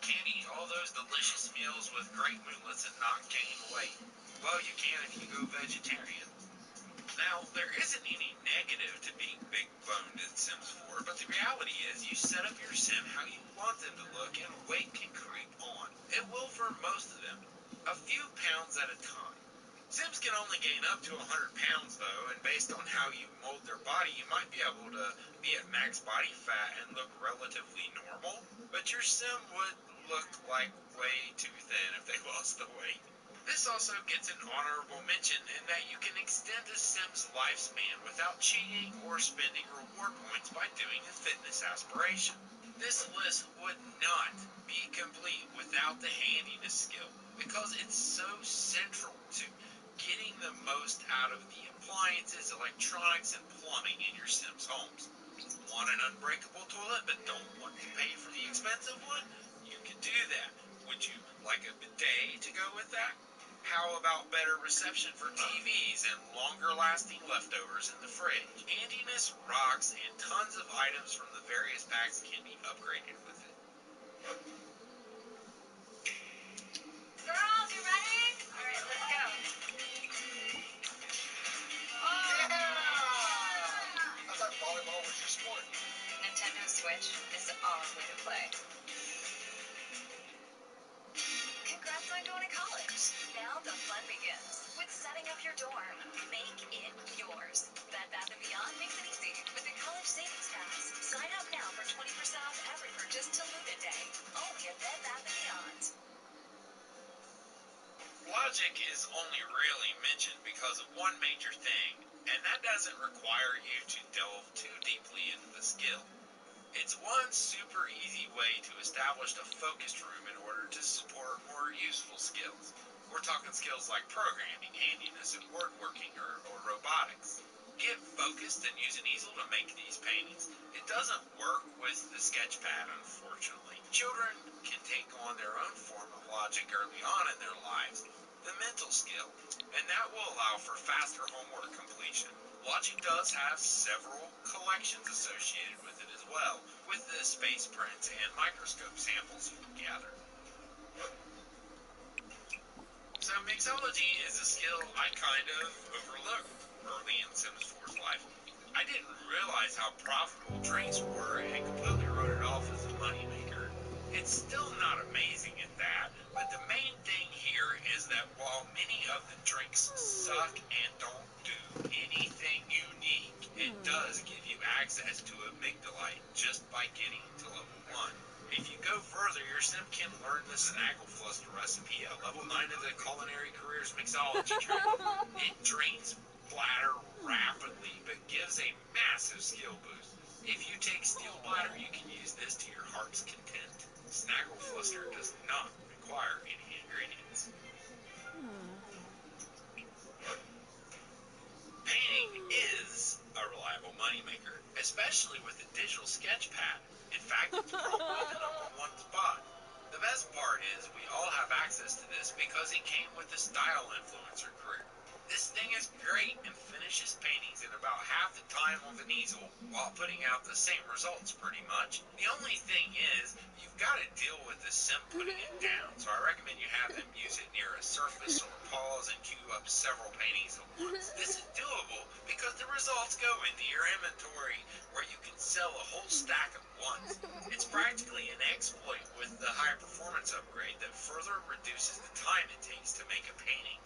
Can't eat all those delicious meals with great moodlets and not gain weight. Well, you can if you go vegetarian. Now, there isn't any negative to being big boned in Sims 4, but the reality is you set up your sim how you want them to look and weight can creep on. It will for most of them, a few pounds at a time. Sims can only gain up to 100 pounds though, and based on how you mold their body, you might be able to be at max body fat and look relatively normal, but your sim would look like way too thin if they lost the weight. This also gets an honorable mention in that you can extend a sim's lifespan without cheating or spending reward points by doing a fitness aspiration. This list would not be complete without the handiness skill, because it's so central to getting the most out of the appliances, electronics, and plumbing in your Sims homes. Want an unbreakable toilet but don't want to pay for the expensive one? You can do that. Would you like a bidet to go with that? How about better reception for TVs and longer lasting leftovers in the fridge? Handiness rocks, and tons of items from the various packs can be upgraded with it. Girls, you ready? All right, let's go. I thought volleyball was your sport. Nintendo Switch is our way to play. Congrats on going to college. Now the fun begins with setting up your dorm. Make it yours. Bed Bath & Beyond makes it easy with the College Savings Pass. Sign up now for 20% off every purchase till Luna Day. Only at Bed Bath & Beyond. Logic is only really mentioned because of one major thing, and that doesn't require you to delve too deeply into the skill. It's one super easy way to establish a focused room in order to support more useful skills. We're talking skills like programming, handiness, and woodworking or robotics. Get focused and use an easel to make these paintings. It doesn't work with the sketchpad, unfortunately. Children can take on their own form of logic early on in their lives, the mental skill, and that will allow for faster homework completion. Logic does have several collections associated with it as well, with the space prints and microscope samples you can gather. So mixology is a skill I kind of overlooked early in Sims 4's life. I didn't realize how profitable drinks were and completely wrote it off as a moneymaker. It's still not amazing at that, but the main thing here is that while many of the drinks suck and don't do anything unique, it does give you access to a Migdalite just by getting to level 1. If you go further, your sim can learn the Snagglefluster recipe at level 9 of the Culinary Careers Mixology training. It drains bladder rapidly, but gives a massive skill boost. If you take Steel Bladder, you can use this to your heart's content. Snagglefluster does not require any ingredients. Painting is a reliable moneymaker, especially with the digital sketch pad. In fact, it's probably the #1 spot. The best part is we all have access to this because it came with the Style Influencer career. This thing is great and finishes paintings in about half the time of an easel while putting out the same results pretty much. The only thing is, you've got to deal with the sim putting it down, so I recommend you have them use it near a surface or pause and queue up several paintings at once. This is doable because the results go into your inventory where you can sell a whole stack at once. It's practically an exploit with the high performance upgrade that further reduces the time it takes to make a painting.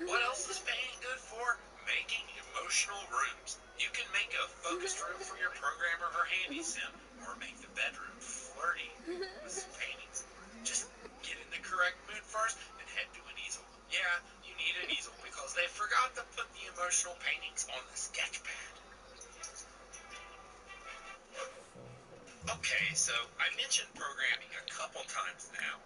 What else is painting good for? Making emotional rooms. You can make a focused room for your programmer or handy sim, or make the bedroom flirty with some paintings. Just get in the correct mood first and head to an easel. Yeah, you need an easel because they forgot to put the emotional paintings on the sketch pad. Okay, so I mentioned programming a couple times now.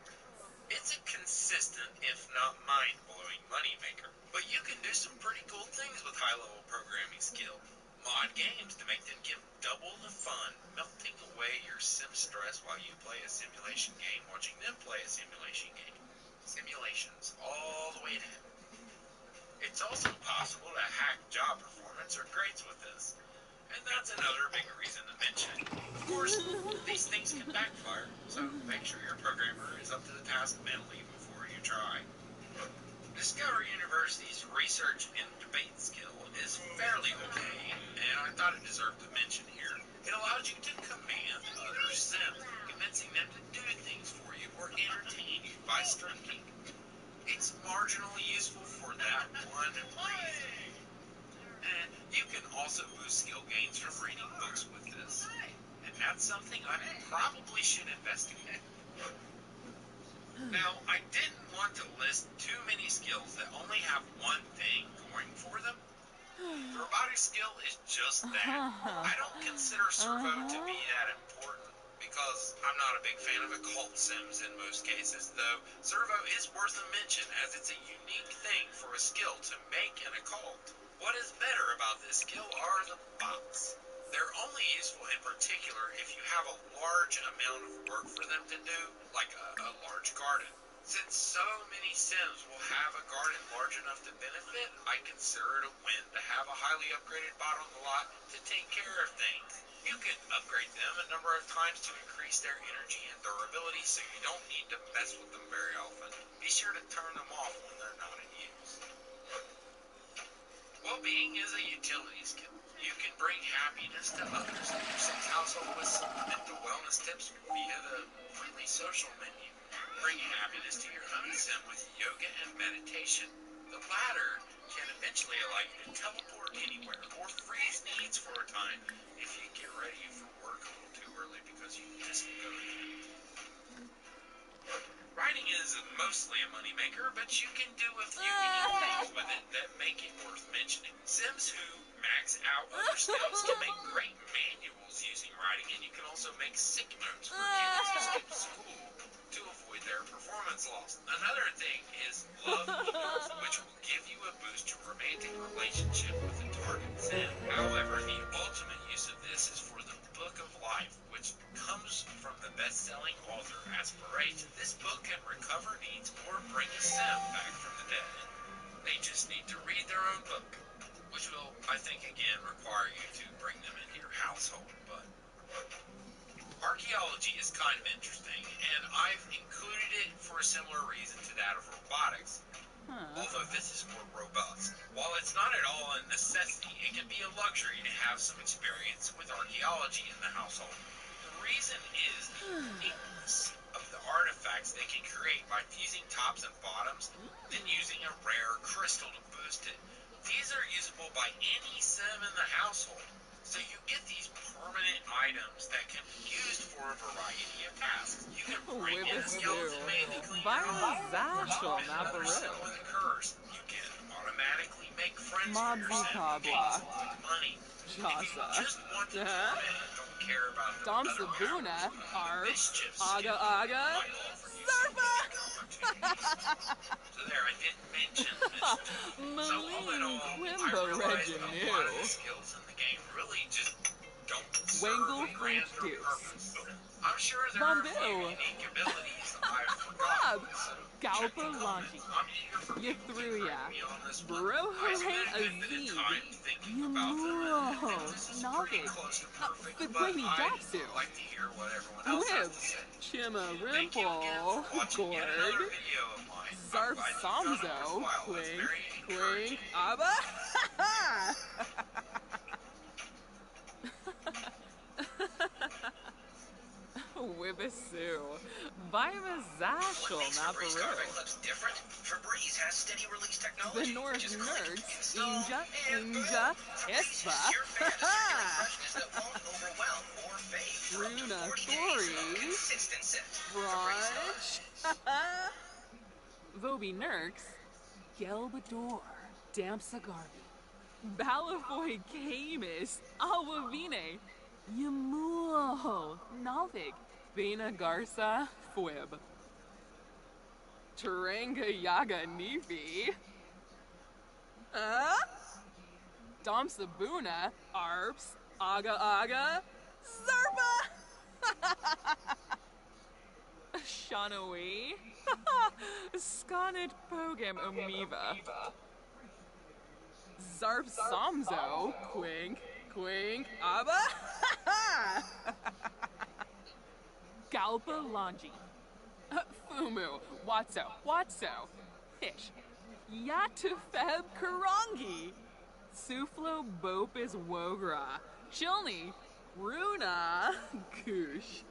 It's a consistent, if not mind-blowing moneymaker. But you can do some pretty cool things with high-level programming skill. Mod games to make them give double the fun, melting away your sim stress while you play a simulation game, watching them play a simulation game. Simulations all the way to heaven. It's also possible to hack job performance or grades with this. And that's another big reason to mention it. Of course, these things can backfire, so make sure your programmer is up to the task mentally before you try. Discovery University's research and debate skill is fairly okay, and I thought it deserved a mention here. It allows you to command other sims, convincing them to do things for you or entertain you by striking. It's marginally useful for that one reason. And you can also boost skill gains from reading books with this. And that's something I probably should investigate. Now, I didn't want to list too many skills that only have one thing going for them. Robotic skill is just that. I don't consider servo to be that important because I'm not a big fan of occult sims in most cases, though servo is worth a mention as it's a unique thing for a skill to make an occult. What is better about this skill are the bots. They're only useful in particular if you have a large amount of work for them to do, like a large garden. Since so many sims will have a garden large enough to benefit, I consider it a win to have a highly upgraded bot on the lot to take care of things. You can upgrade them a number of times to increase their energy and durability, so you don't need to mess with them very often. Be sure to turn them off when they're not in use. Well-being is a utility skill. You can bring happiness to others in your sim's household with some mental wellness tips via the Freely Social menu. Bring happiness to your own sim with yoga and meditation. The latter can eventually allow you to teleport anywhere or freeze needs for a time if you get ready for work a little too early because you just go to bed. Writing is mostly a moneymaker, but you can do a few unique things with it that make it worth mentioning. Sims who max out other skills can make great manuals using writing, and you can also make sick notes for kids who skip school to avoid their performance loss. Another thing is love emails, which will give you a boost to romantic relationship with the target sim. However, the ultimate use of this is for the Book of Life, which comes from the best-selling author Aspiration. This book can recover needs or bring a sim back from the dead. They just need to read their own book, which will, I think, again, require you to bring them into your household. But archaeology is kind of interesting, and I've included it for a similar reason to that of robotics. Although this is more robust. While it's not at all a necessity, it can be a luxury to have some experience with archaeology in the household. The reason is the uniqueness of the artifacts they can create by fusing tops and bottoms, then using a rare crystal to boost it. These are usable by any sim in the household, so you get these permanent items that can be used for a variety of tasks. You can bring in a skeleton made to clean your home, Zashel, another sim with a curse. You can automatically make friends for your sim who Mobsy gains money. If you Jasa. just want to torment and don't care about the Dom other Sabuna, powers, Arps, mischief Aga skill Aga, might offer you some unique opportunities. So there, I didn't mention Miss So all in all, I Quimbo realized a lot of the Reginu. skills in the game really just don't serve Wangle a grand Fruit Deuce. purpose. I'm sure there are a few Bamboo. unique abilities I've forgotten, so check the Galpa comments. Lanchi. I'm eager for people to Ythruya. correct me on this one. Bro I spent a good bit of Azig. time thinking about them, and I think this is pretty Novik. close to perfect, but Figwini Datsu. I'd like to hear what everyone else has to Whibs. say. Chima Thank you again Rimple. for watching yet another Gorg. video of mine. Zarf I'm glad you found it Samzo. worthwhile. It's Clink. very Clink. encouraging. Abba. Wibisu. Vima Zashel, What makes not Febreze Baru. carpet clips different? Febreze has steady release technology. The North Just click, Nerds. install, Inja. and boom. Inja. Febreze is Espa. your circular freshness that won't overwhelm or fade. For up to Runa 40 days of Thori. consistent scent. Brunch. Vobi Nurks. Gelbador. Dampsagarbi. Balafoy Camus. Awavine. Yamuho. Nalvig. Vena Garza. Fwib. Taranga Yaga Nifi. Dom Sabuna. Arps. Aga Aga. Zarpa. Shanawi. Skonit Pogam Omiva. Zarp Samzo. Quink. Quink, Abba, Galpa Lanji, Fumu, Watso, Fish, Yatufeb Karangi, Suflo Bopis Wogra, Chilni, Runa, Kush,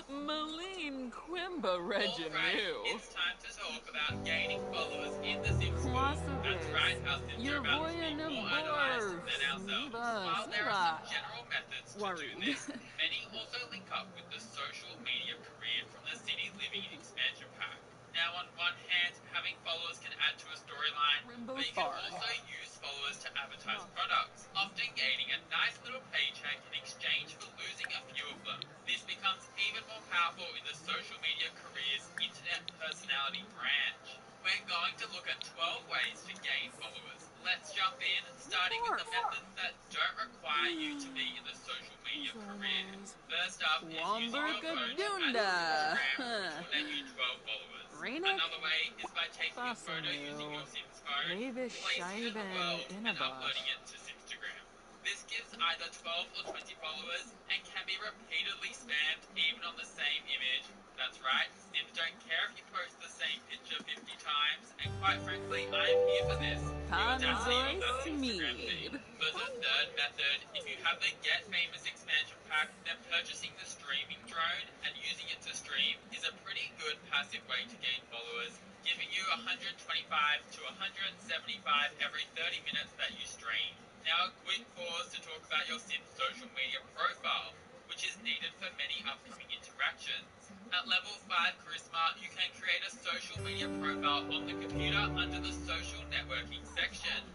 Malene Quimba Reginu. Alright, it's time to talk about gaining followers in the Sims 4. That's right, our Sims are about to be more idolized than ourselves. While there are some general methods to do this, many also link up with the social media career from the City Living expansion pack. Now, on one hand, having followers can add to a storyline, but you can also use followers to advertise products, often gaining a nice little paycheck in exchange for losing a few of them. This becomes even more powerful in the social media career's internet personality branch. We're going to look at 12 ways to gain followers. Let's jump in, starting with the methods that don't require you to be in the social media career. First up is using your phone to add to Instagram, which will net you 12 followers. Another way is by taking a photo using your Sims phone, placing it in the world, and uploading it to Simstagram. This gives either 12 or 20 followers and can be repeatedly spammed even on the same image. That's right, Sims don't care if you post the same picture 50 times, and quite frankly, I'm here for this. You definitely on that Simstagram feed. For the third method, if you have the Get Famous expansion pack, then purchasing the streaming drone and using it to stream is a pretty good passive way to gain followers, giving you 125 to 175 every 30 minutes that you stream. Now a quick pause to talk about your Sims social media profile, which is needed for many upcoming interactions. At level 5 Charisma, you can create a social media profile on the computer under the social networking section.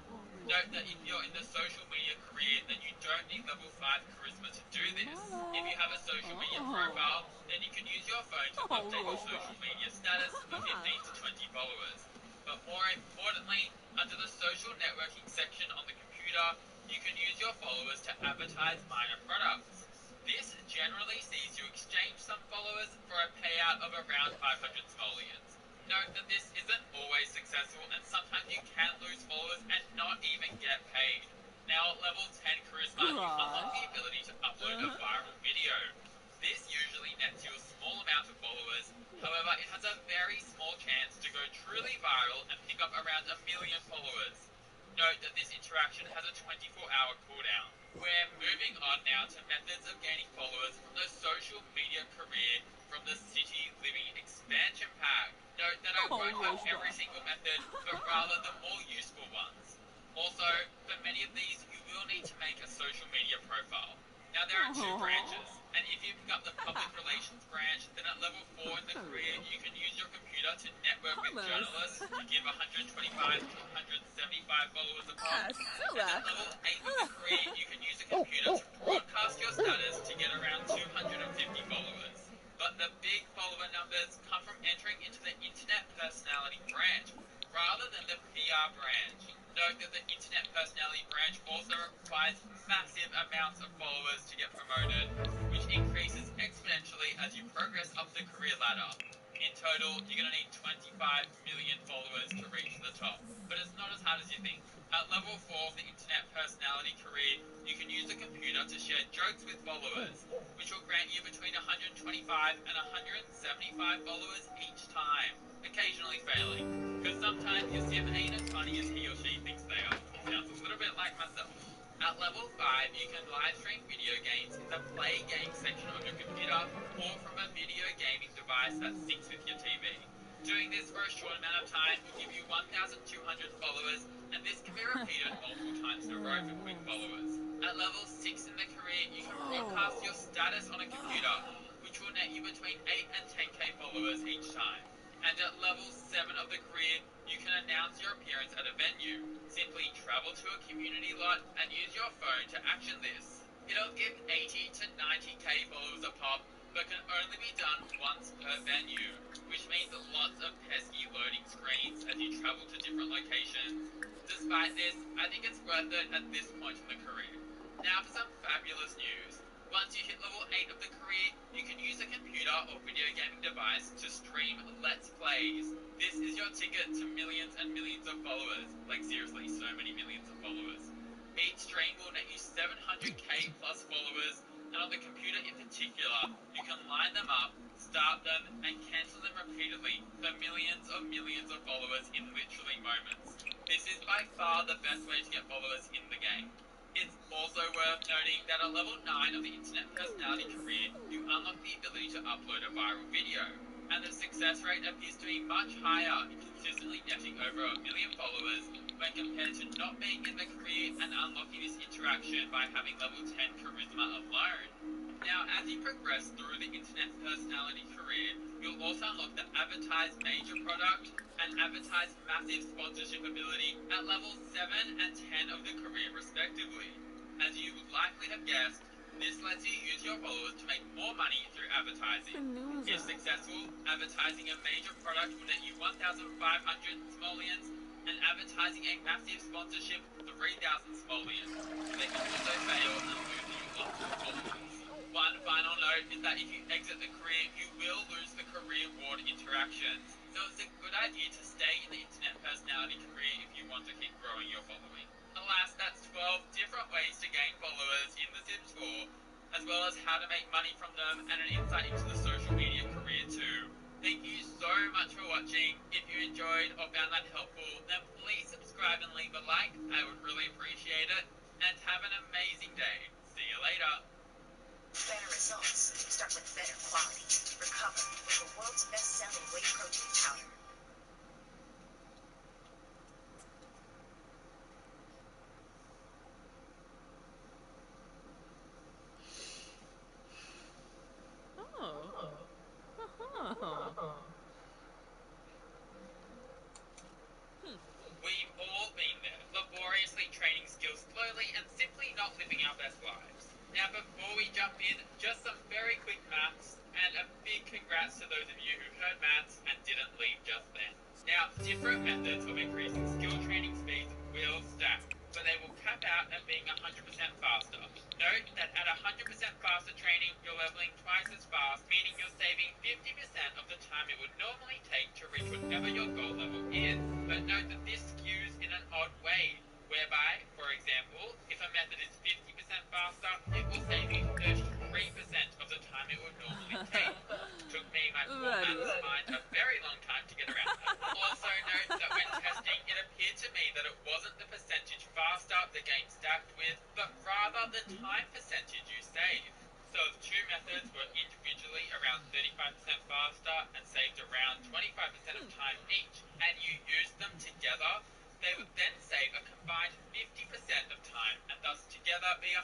Note that if you're in the social media career, then you don't need level 5 Charisma to do this. If you have a social media profile, then you can use your phone to update your social media status for 15 to 20 followers. But more importantly, under the social networking section on the computer, you can use your followers to advertise minor products. This generally sees you exchange some followers for a payout of around 500 simoleons. Note that this isn't always successful, and sometimes you can lose followers and not even get paid. Now at level 10 Charisma, you unlock the ability to upload a viral video. This usually nets you a small amount of followers, however it has a very small chance to go truly viral and pick up around 1 million followers. Note that this interaction has a 24-hour cooldown. We're moving on now to methods of gaining followers from the social media career from the City Living expansion pack. Note that I won't have every single method, but rather the more useful ones. Also, for many of these, you will need to make a social media profile. Now there are two branches, and if you pick up the public relations branch, then at level 4 in the career, you can use your computer to network with journalists to give 125 to 175 followers a pop. And at level 8 of the career, you can use a computer to broadcast your status to get around 250 followers. But the big follower numbers come from entering into the internet personality branch, rather than the PR branch. Note that the internet personality branch also requires massive amounts of followers to get promoted, which increases exponentially as you progress up the career ladder. In total, you're going to need 25 million followers to reach the top. But it's not as hard as you think. At level 4 of the internet personality career, you can use a computer to share jokes with followers, which will grant you between 125 and 175 followers each time, occasionally failing, because sometimes your sim ain't as funny as he or she thinks they are. Sounds a little bit like myself. At level 5, you can live stream video games in the Play Games section of your computer, or from a video gaming device that syncs with your TV. Doing this for a short amount of time will give you 1,200 followers, and this can be repeated multiple times in a row for quick followers. At level 6 in the career, you can broadcast your status on a computer, which will net you between 8 and 10k followers each time. And at level 7 of the career, you can announce your appearance at a venue. Simply travel to a community lot and use your phone to action this. It'll give 80 to 90k followers a pop, but can only be done once per venue, which means lots of pesky loading screens as you travel to different locations. Despite this, I think it's worth it at this point in the career. Now for some fabulous news. Once you hit level 8 of the career, you can use a computer or video gaming device to stream Let's Plays. This is your ticket to millions and millions of followers. Like seriously, so many millions of followers. Each stream will net you 700k plus followers, and on the computer in particular, you can line them up, start them, and cancel them repeatedly for millions of followers in literally moments. This is by far the best way to get followers in the game. It's also worth noting that at level 9 of the Internet Personality career, you unlock the ability to upload a viral video, and the success rate appears to be much higher, consistently netting over 1 million followers when compared to not being in the career and unlocking this interaction by having level 10 charisma alone. Now, as you progress through the Internet Personality career, you'll also unlock the Advertise Major product and Advertise Massive sponsorship ability at levels 7 and 10 of the career respectively. As you would likely have guessed, this lets you use your followers to make more money through advertising. If successful, advertising a major product will net you 1,500 simoleons, and advertising a massive sponsorship 3,000 simoleons. They can also fail and lose you lots of followers. One final note is that if you exit the career, you will lose the career ward interactions. So it's a good idea to stay in the Internet Personality career if you want to keep growing your following. Alas, that's 12 different ways to gain followers in The Sims 4, as well as how to make money from them and an insight into the social media career too. Thank you so much for watching. If you enjoyed or found that helpful, then please subscribe and leave a like. I would really appreciate it. And have an amazing day. See you later. Better results start with better quality. Recover with the world's best-selling whey protein powder. We've all been there, laboriously training skills slowly and simply not living our best lives. Now before we jump in, just some very quick maths, and a big congrats to those of you who heard maths and didn't leave just then. Now, different methods of increasing skill training speeds will stack, but they will cap out at being 100% faster. Note that at 100% faster training, you're leveling twice as fast, meaning you're saving 50% of the time it would normally take to reach whatever your goal level is. But note that this skews in an odd way, whereby, for example, if a method is 50% faster, it will save you 33% of the time it would normally take. Took me, my poor maths mind, a very long time to get around that. Also note that when testing, it appeared to me that it wasn't the percentage faster the game stacked with, but rather the time percentage you save. So if two methods were individually around 35% faster and saved around 25% of time each, and you used them together, they would then save a combined 50% of time, and thus together be 100%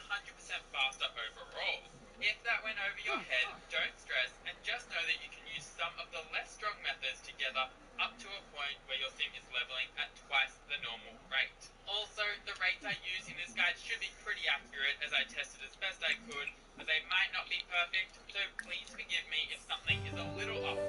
faster overall. If that went over your head, don't stress, and just know that you can use some of the less strong methods together up to a point where your sim is leveling at twice the normal rate. Also, the rates I use in this guide should be pretty accurate as I tested as best I could, but they might not be perfect, so please forgive me if something is a little off.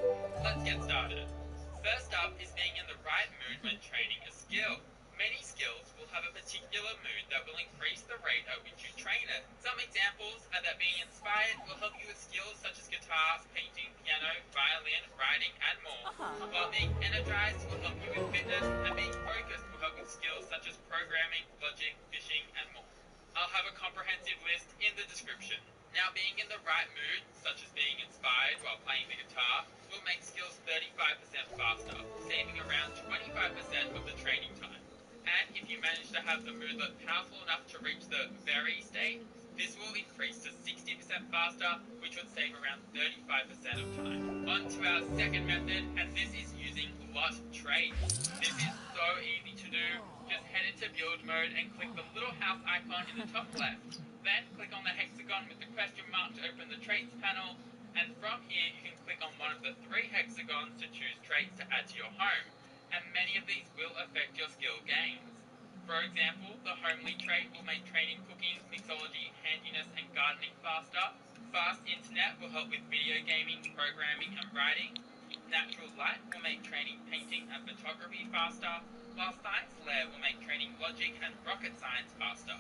Let's get started. First up is being in the right mood when training a skill. Many skills will have a particular mood that will increase the rate at which you train it. Some examples are that being inspired will help you with skills such as guitar, painting, piano, violin, writing, and more, while being energized will help you with fitness, and being focused will help with skills such as programming, logic, fishing, and more. I'll have a comprehensive list in the description. Now, being in the right mood, such as being inspired while playing the guitar, will make skills 35% faster, saving around 25% of the training time. And if you manage to have the moodlet powerful enough to reach the very state, this will increase to 60% faster, which would save around 35% of time. On to our second method, and this is using lot traits. This is so easy to do. Just head into build mode and click the little house icon in the top left. Then click on the hexagon with the question mark to open the traits panel, and from here you can click on one of the 3 hexagons to choose traits to add to your home, and many of these will affect your skill gains. For example, the homely trait will make training cooking, mixology, handiness, and gardening faster. Fast internet will help with video gaming, programming, and writing. Natural light will make training painting and photography faster, while science lair will make training logic and rocket science faster.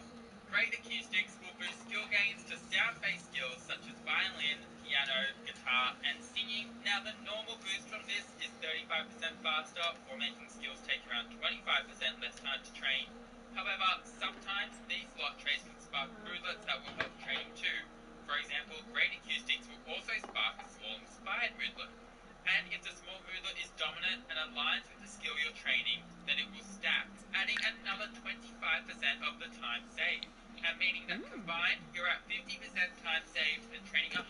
Great acoustics will boost skill gains to sound-based skills such as violin, piano, guitar, and singing. Now the normal boost from this is 35% faster, or making skills take around 25% less time to train. However, sometimes these of the time saved, and meaning that combined, you're at 50% time saved and training 100%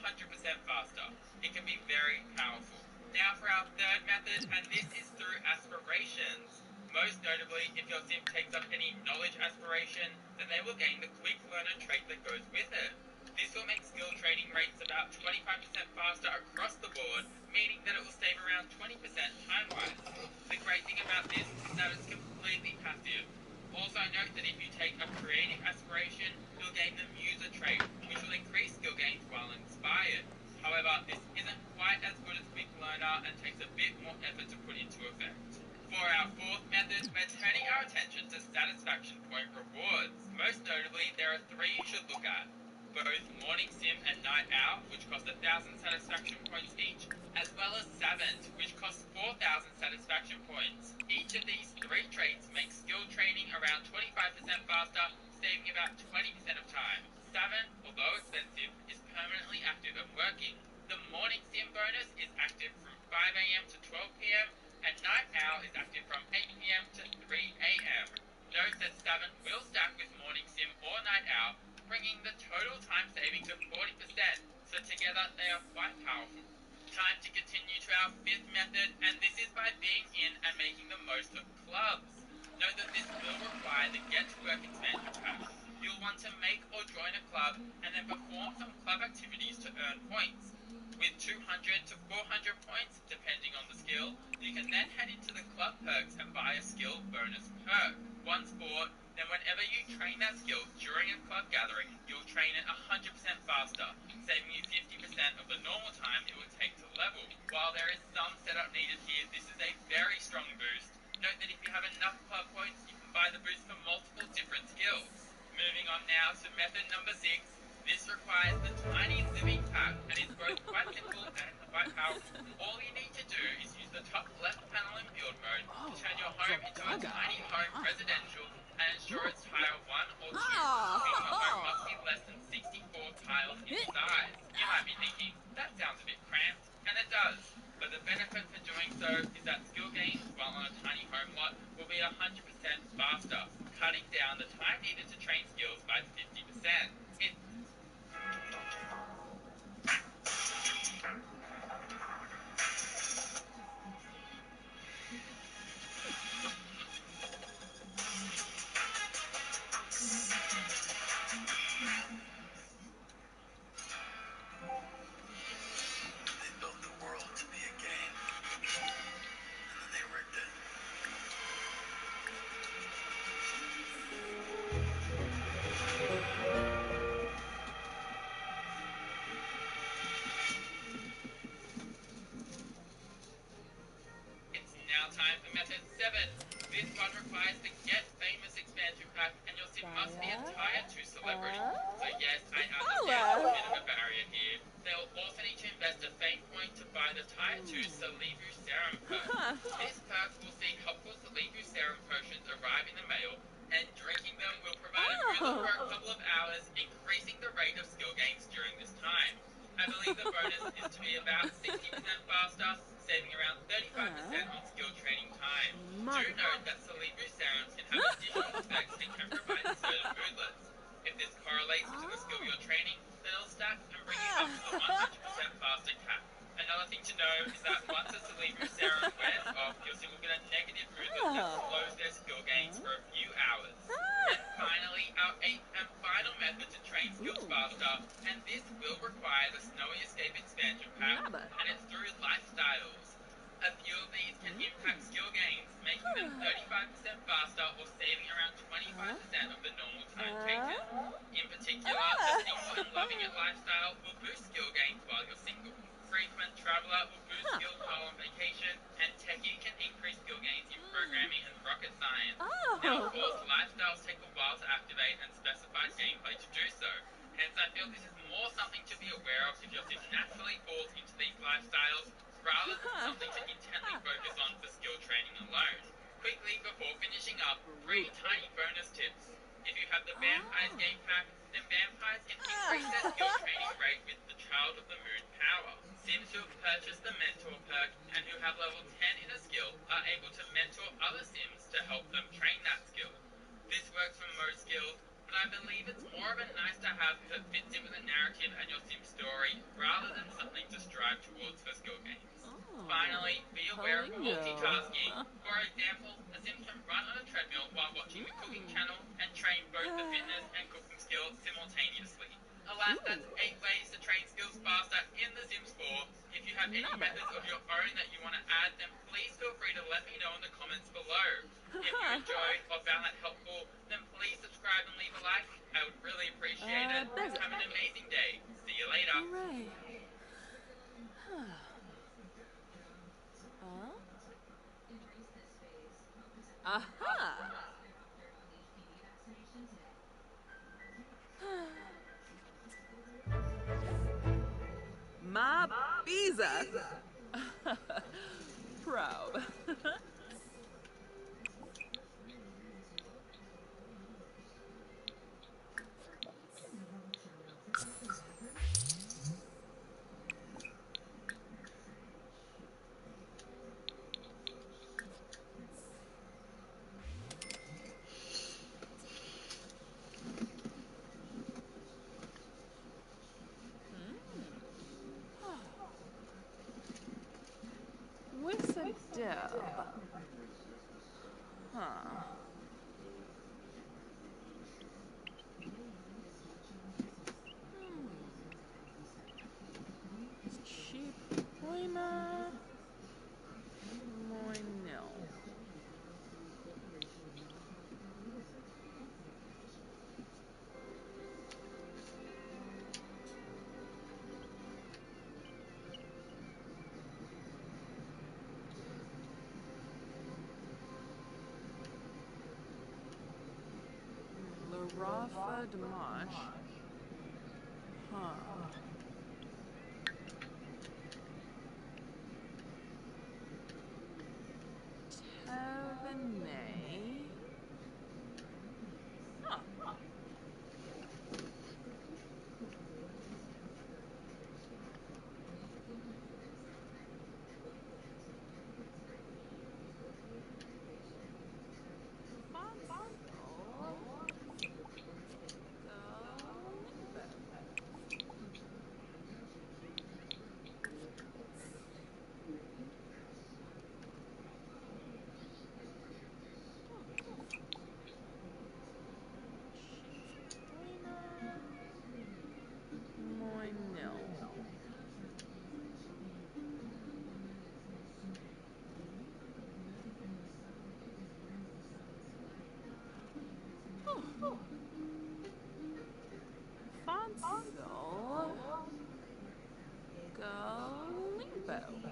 faster. It can be very powerful. Now for our third method, and this is through aspirations. Most notably, if your sim takes up any knowledge aspiration, then they will gain the quick learner trait that goes with it. This will make skill training rates about 25% faster across the board, meaning that it will save around 20% time-wise. The great thing about this is that it's completely passive. Also note that if you take a creative aspiration, you'll gain the muser trait, which will increase skill gains while inspired. However, this isn't quite as good as quick learner and takes a bit more effort to put into effect. For our fourth method, we're turning our attention to satisfaction point rewards. Most notably, there are 3 you should look at. Both Morning Sim and Night Owl, which cost 1,000 satisfaction points each, as well as Savant, which costs 4,000 satisfaction points. Each of these 3 traits makes skill training around 25% faster, saving about 20% of time. Savant, although expensive, is permanently active and working. The Morning Sim bonus is active from 5 AM to 12 PM, and Night Owl is active from 8 PM to 3 AM. Note that Savant will stack with Morning Sim or Night Owl, bringing the total time saving to 40%, so together they are quite powerful. Time to continue to our 5th method, and this is by being in and making the most of clubs. Note that this will require the Get to Work expansion pack. You'll want to make or join a club and then perform some club activities to earn points. With 200 to 400 points, depending on the skill, you can then head into the club perks and buy a skill bonus perk. Once bought, then whenever you train that skill during a club gathering, you'll train it 100% faster, saving you 50% of the normal time it would take to level. While there is some setup needed here, this is a very strong boost. Note that if you have enough club points, you can buy the boost for multiple different skills. Moving on now to method number 6. This requires the Tiny Living pack and is both quite simple and quite powerful. All you need to do is use the top left panel in build mode to turn your home into a tiny home residential and ensure it's tile 1 or 2, meaning your home must be less than 64 tiles in size. You might be thinking, that sounds a bit cramped, and it does. But the benefit for doing so is that skill gains while on a tiny home lot will be 100% faster, cutting down the time needed to train skills by 50%. They built the world to be a game, and then they rigged it. It's now time for method 7. This one requires the Get Famous expansion pack, and your sim must be a Tier 2 celebrity. So yes, I understand a bit of a barrier here. They'll also need to invest a fame point to buy the Tier 2 Celebu Serum perk. This perk will see helpful Celebu Serum potions arrive in the mail, and drinking them will provide a boost for a couple of hours, increasing the rate of skill gains during this time. I believe the bonus is to be about 60% faster, saving around 35% on skill training time. Do note that Celebu Serums can have additional effects and can provide certain moodlets. If this correlates to the skill you're training, then it'll stack and bring you up to the 100% faster cap. Another thing to know is that once a Celebu Serum wears off, your sim will get a negative moodlet that slows their skill gains for a few hours. And finally, our 8th and final method to train skills faster, and this will require the Snowy Escape expansion pack, and it's through lifestyles. A few of these can impact skill gains, making them 35% faster or saving around 25% of the normal time taken. In particular, the Single and Loving It lifestyle will boost skill gains while you're single. Frequent Traveler will boost skill while on vacation, and Techie can increase skill gains in programming and rocket science. Now, of course, lifestyles take a while to activate and specified gameplay to do so. Hence, I feel this is more something to be aware of if your sim naturally falls into these lifestyles, rather than something to intently focus on for skill training alone. Quickly, before finishing up, 3 tiny bonus tips. If you have the Vampires game pack, then vampires can increase their skill training rate with the Child of the Moon power. Sims who have purchased the Mentor perk and who have level 10 in a skill are able to mentor other Sims to help them train that skill. This works for most skills, lad, that's 8 ways to train skills faster in The Sims 4. If you have any methods of your own that you want to add, then please feel free to let me know in the comments below. If you enjoyed or found that helpful, then please subscribe and leave a like. I would really appreciate it. Have an amazing day. See you later. Hooray. Aha! My visa! Proud. With a dub. Huh. Cheap Lima. No. Rafa Dimash. Huh. Tavanay. Huh. Fonsel. Galimbo.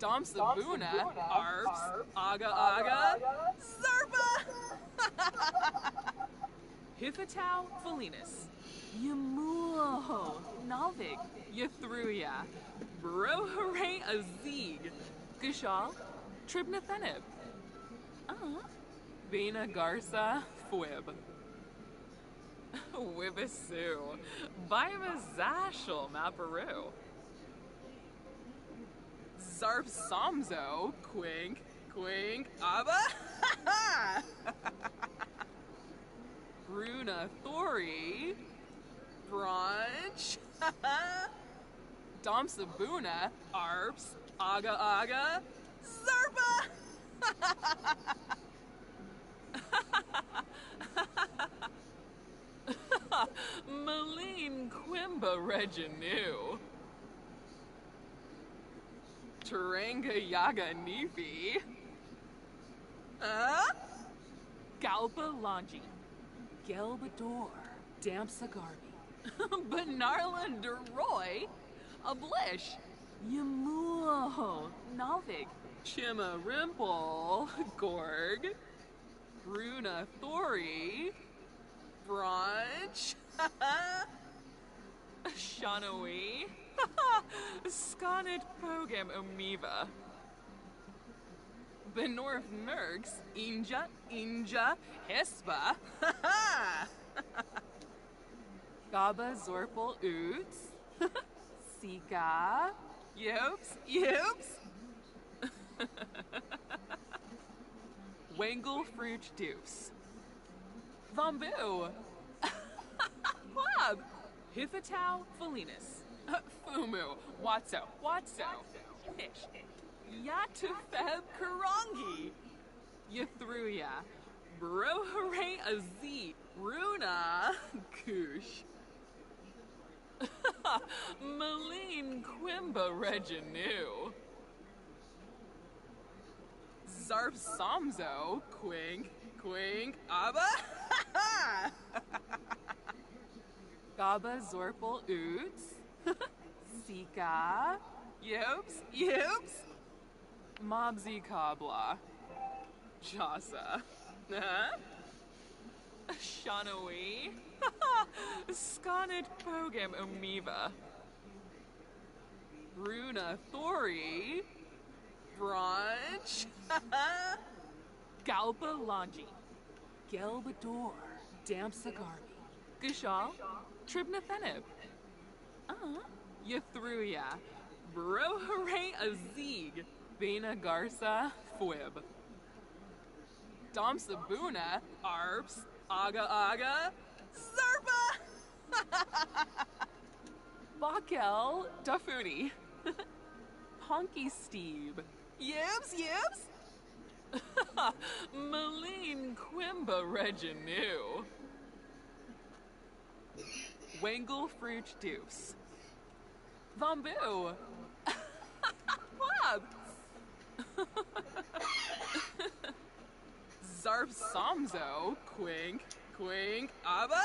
Damsabuna, Arps, Aga Aga, Zarpa! Hithatow, Felinus, Yamuho, Nalvig, Yathruya, Brohare Azig, Gishal, Tribnathenib, Vena Garza, Fwib, Wibisu, Bima Zashel, Maparu, Zarp Samzo, Quink, Abba, Bruna Thori, Brunch, Domsabuna, Arps, Aga Aga, Zarpa! Maline Quimba Reginu, Taranga Yaga Nifi, Galba Lanji, Gelbador, Dampsagarbi, Banarla Deroy, Ablish, Yamuho, Nalvig, Chima Rimple, Gorg, Bruna Thori, Brunch, Shanawi, Sconnet Pogam Omiva, Benorf Mergs, Inja, Hespa, Gaba Zorpal Oots, Sika, Yops, Wangle Fruit Deuce, Vambu, Plab, Hithatow Felinus, Fumu, Watso, Fish, Yatufeb Karangi, Yathruya, Brohare Azit, Runa, Kush, Maline Quimba Reginu, Zarp Samzo, Quink, Abba, Gaba Zorpal Oots, Sika, Yops, Mobsy Kabla, Jasa, Shanawi, Sconnet Pogam Omiva, Bruna Thori, Brunch, Galba Lanji, Gelbador, Dampsagarbi, Gishal, Tribnathenib, Yathruya, Brohare Azig, Vena Garza, Fwib, Domsabuna, Arps, Aga Aga, Zarpa! Bakel, Dafuni, Honky Steve, Yips, Maline Quimba Reginu, Wangle Fruit Deuce, Vambu, Plab, Zarp Samzo, Quink, Abba,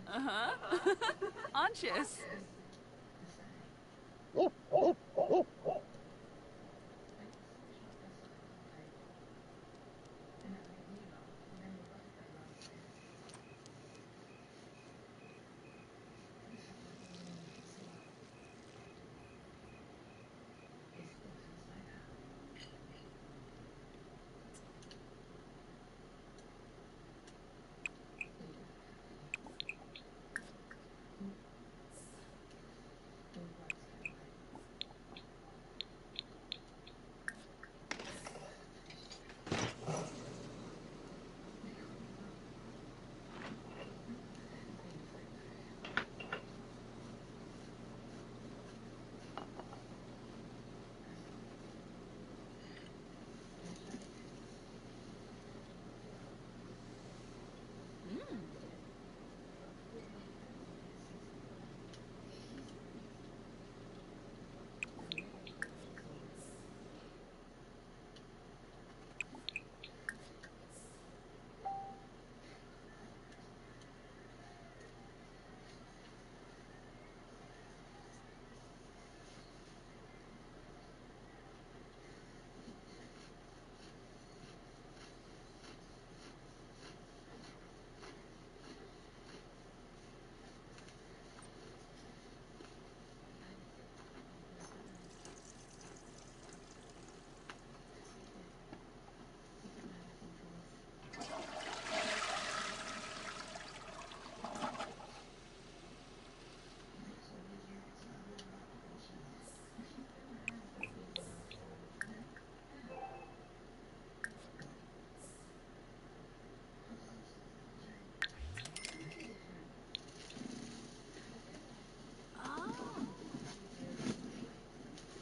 Uh-huh. Anxious.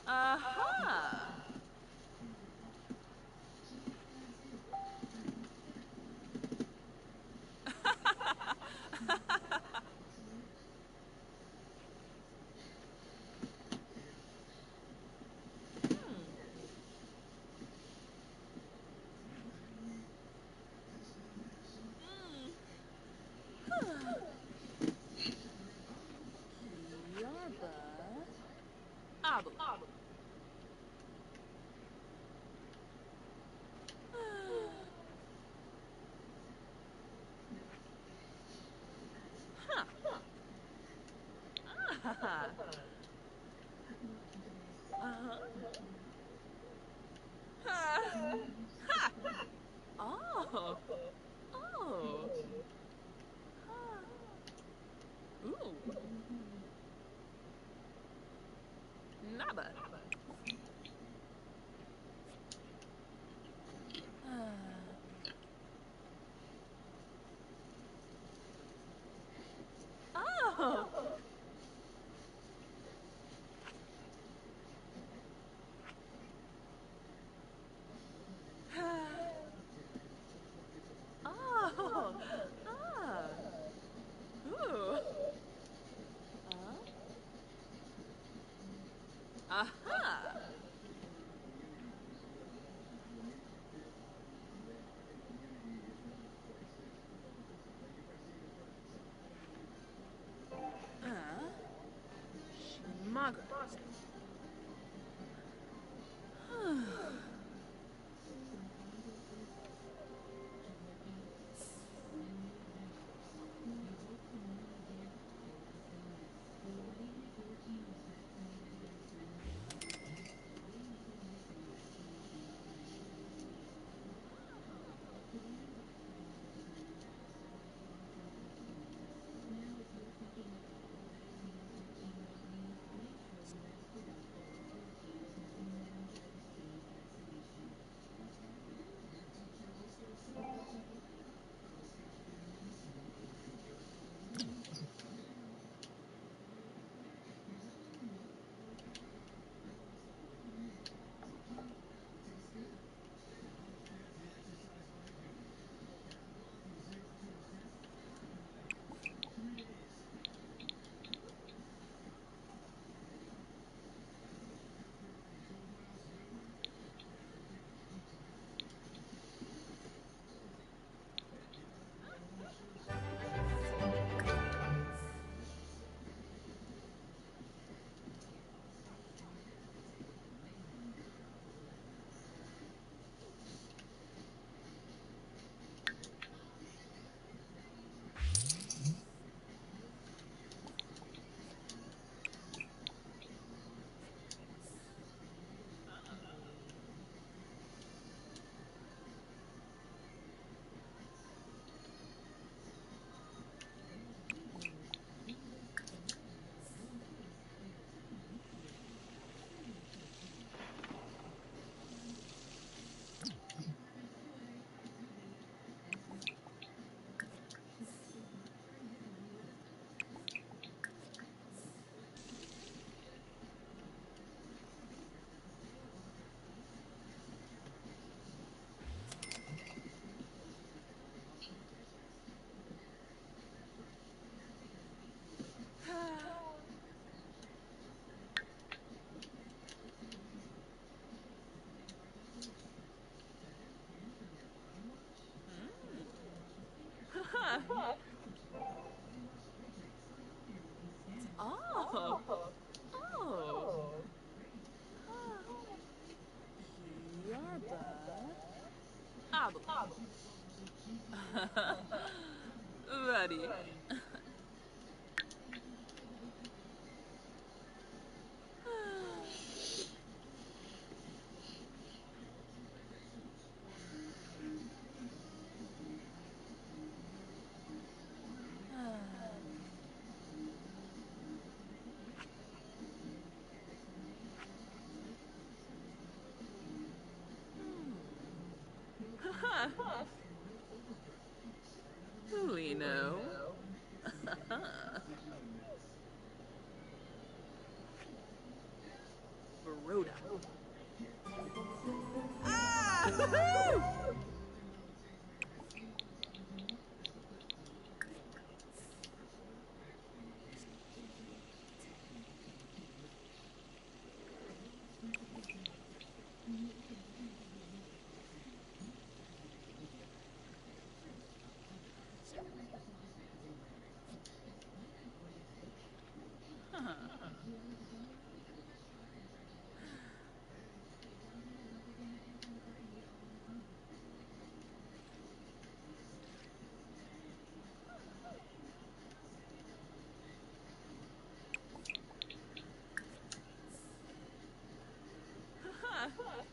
Aha! Yarba. Abu. Huh. Ah. Uh-huh. Ha. Ha. Oh. Oh. Huh. Ooh. Naba. Oh. Oh. Ah. Ooh. Aha. Margaret. Oh. Oh. Yarba. Abu. Buddy. We know. Baroda. Ah! Oh.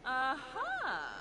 Aha.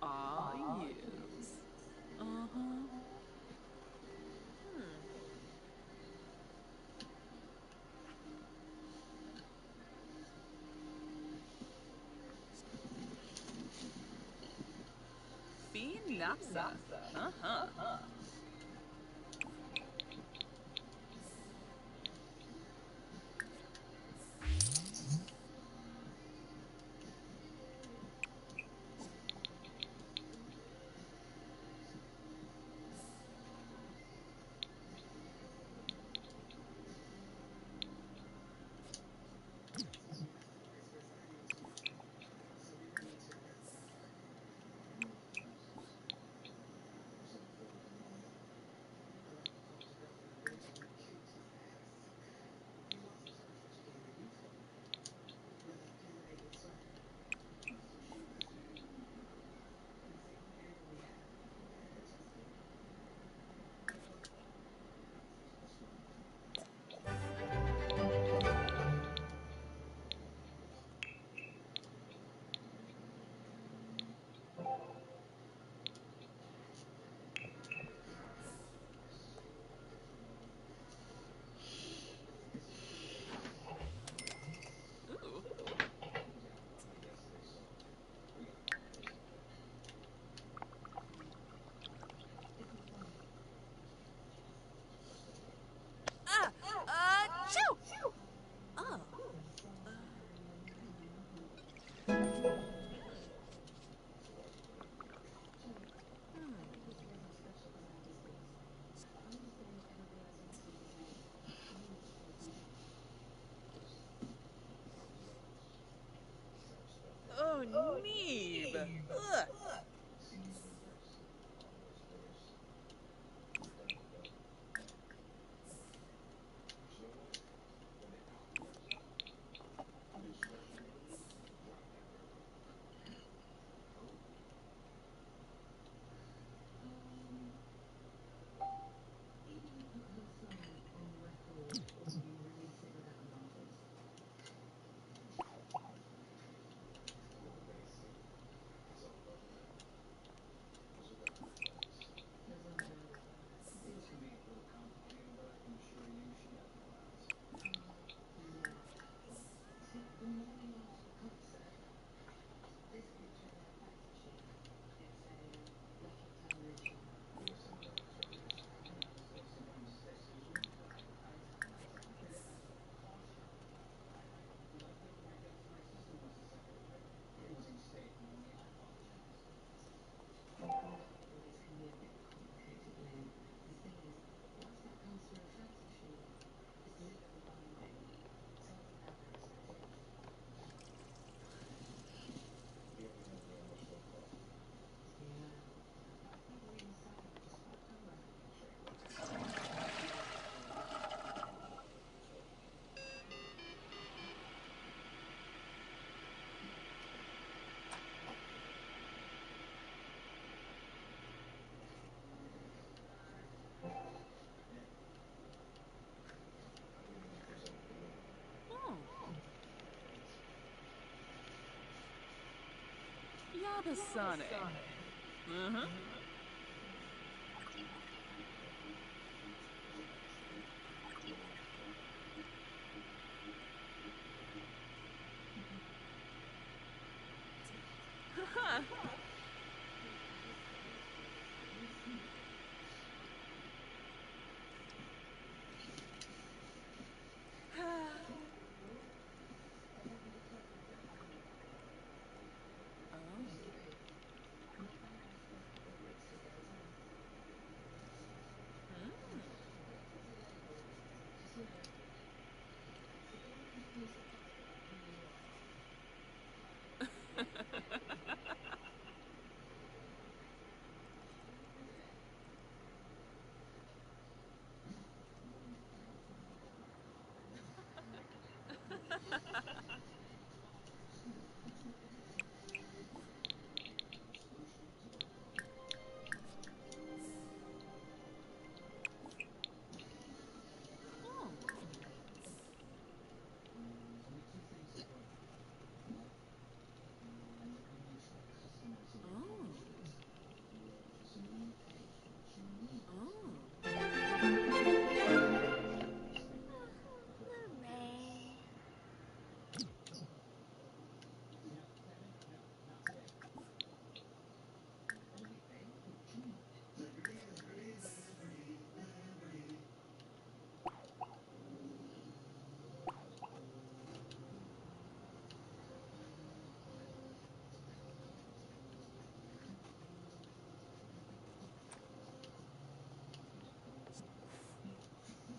Ah, yes. Uh-huh. Finapsa. Uh-huh. Babasane. Uh-huh.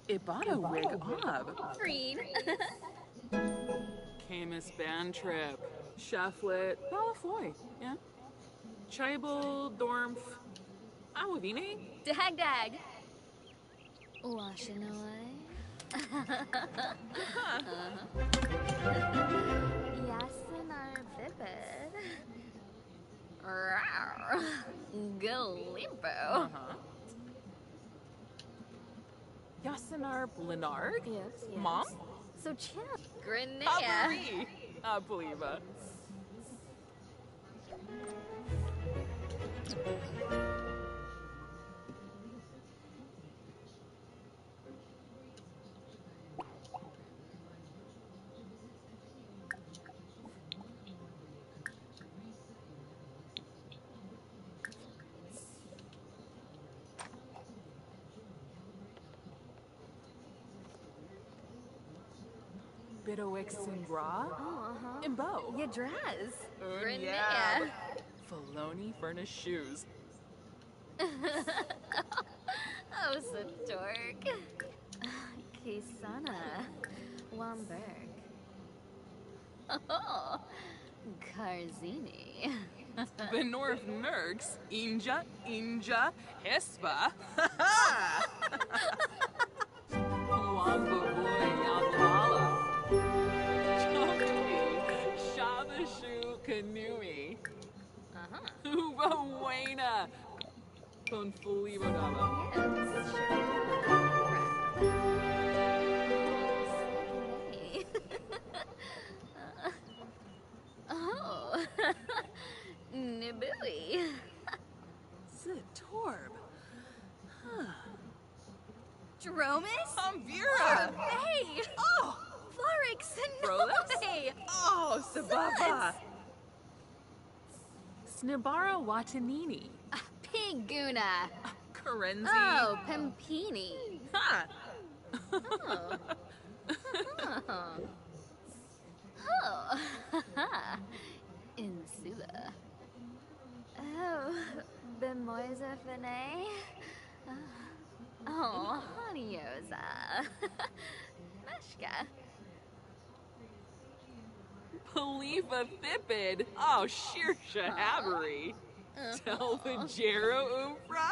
Ibata wig ob. Freed. Camus band trip. Shufflet. Balafoy. Yeah. Chibel, Dormf. Awavine. Dag dag. Washinaway. Yasinar Vipid. Rawr. Galimbo. Yassinar Blinard. Yes. Mom? So chill. Grenade. Avery. Abliva. Bitowix and Bra. And Bo. Ya dress. Grenade. Yeah. Filoni furnished shoes. Oh, so dork. Kisana. Wamberg. Oh, Karzini. Benorf Nurks. Inja. Hespa. Wamba boy Yalala. Chompi. Shabashu Kanui. Uba Wayna. Confuli Bodaba. Oh, Nibui. Zitorb. Dromus? Ambira. Hey! Oh. Varix Rolex? Sinoi! Oh, Sababa. Snibara Watanini. Piguna! Karenzi. Oh, Pimpini! Ha. Oh. Oh. Oh. Insula. Oh, Bemoisa Fene. Oh, Honeyosa. Meshka. Palifa Thipid. Oh, sheer shahabbery. Telvajero Umbra.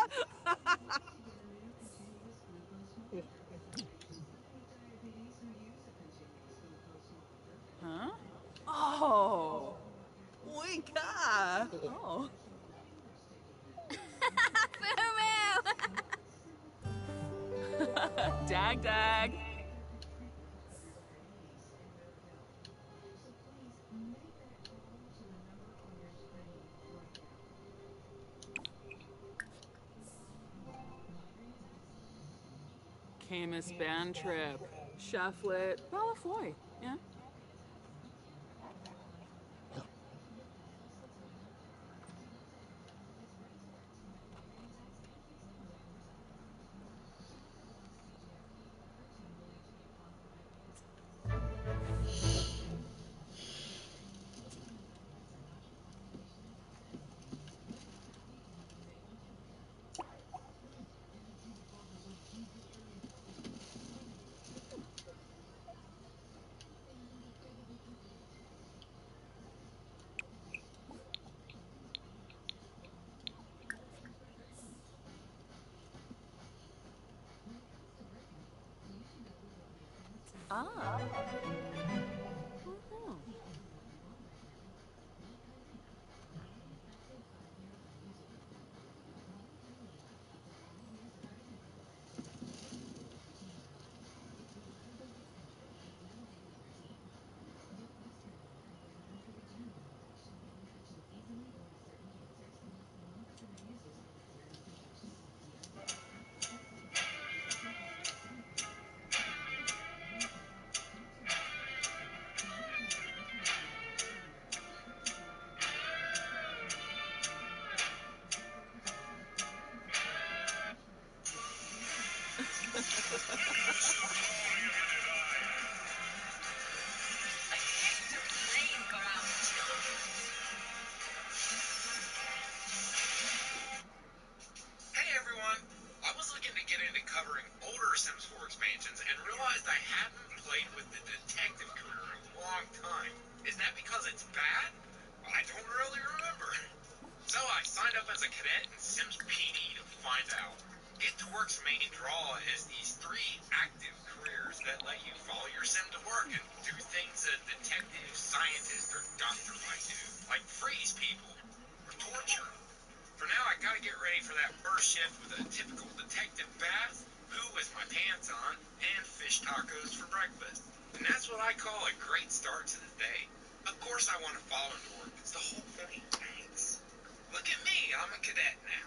Huh? Oh. Wika. Oh. Fumu! Dag. Camus band trip. Cheflet, Balafoy. Yeah. Ah. Mhm. Hey everyone! I was looking to get into covering older Sims 4 expansions and realized I hadn't played with the detective career in a long time. Is that because it's bad? I don't really remember. So I signed up as a cadet in Sims PD to find out. Get to Work's main draw is these 3 active careers that let you follow your sim to work and do things a detective, scientist, or doctor might do, like freeze people or torture. For now, I gotta get ready for that first shift with a typical detective bath, poo with my pants on, and fish tacos for breakfast. And that's what I call a great start to the day. Of course I want to follow him to work. It's the whole point. Thanks. Look at me, I'm a cadet now.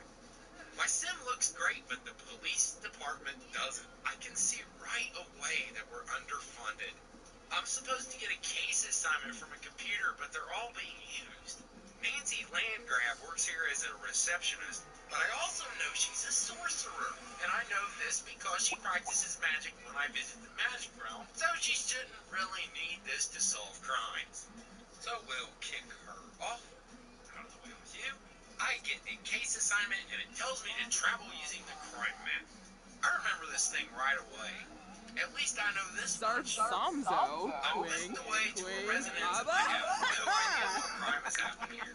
My sim looks great, but the police department doesn't. I can see right away that we're underfunded. I'm supposed to get a case assignment from a computer, but they're all being used. Nancy Landgraf works here as a receptionist, but I also know she's a sorcerer, and I know this because she practices magic when I visit the magic realm, so she shouldn't really need this to solve crimes. So we'll kick her off, out of the way with you. I get a case assignment, and it tells me to travel using the crime map. I remember this thing right away. At least I know this much. Samzo. I'm Twink. whisked away to a Twink. residence, and Abba. I have no idea what crime has happened here.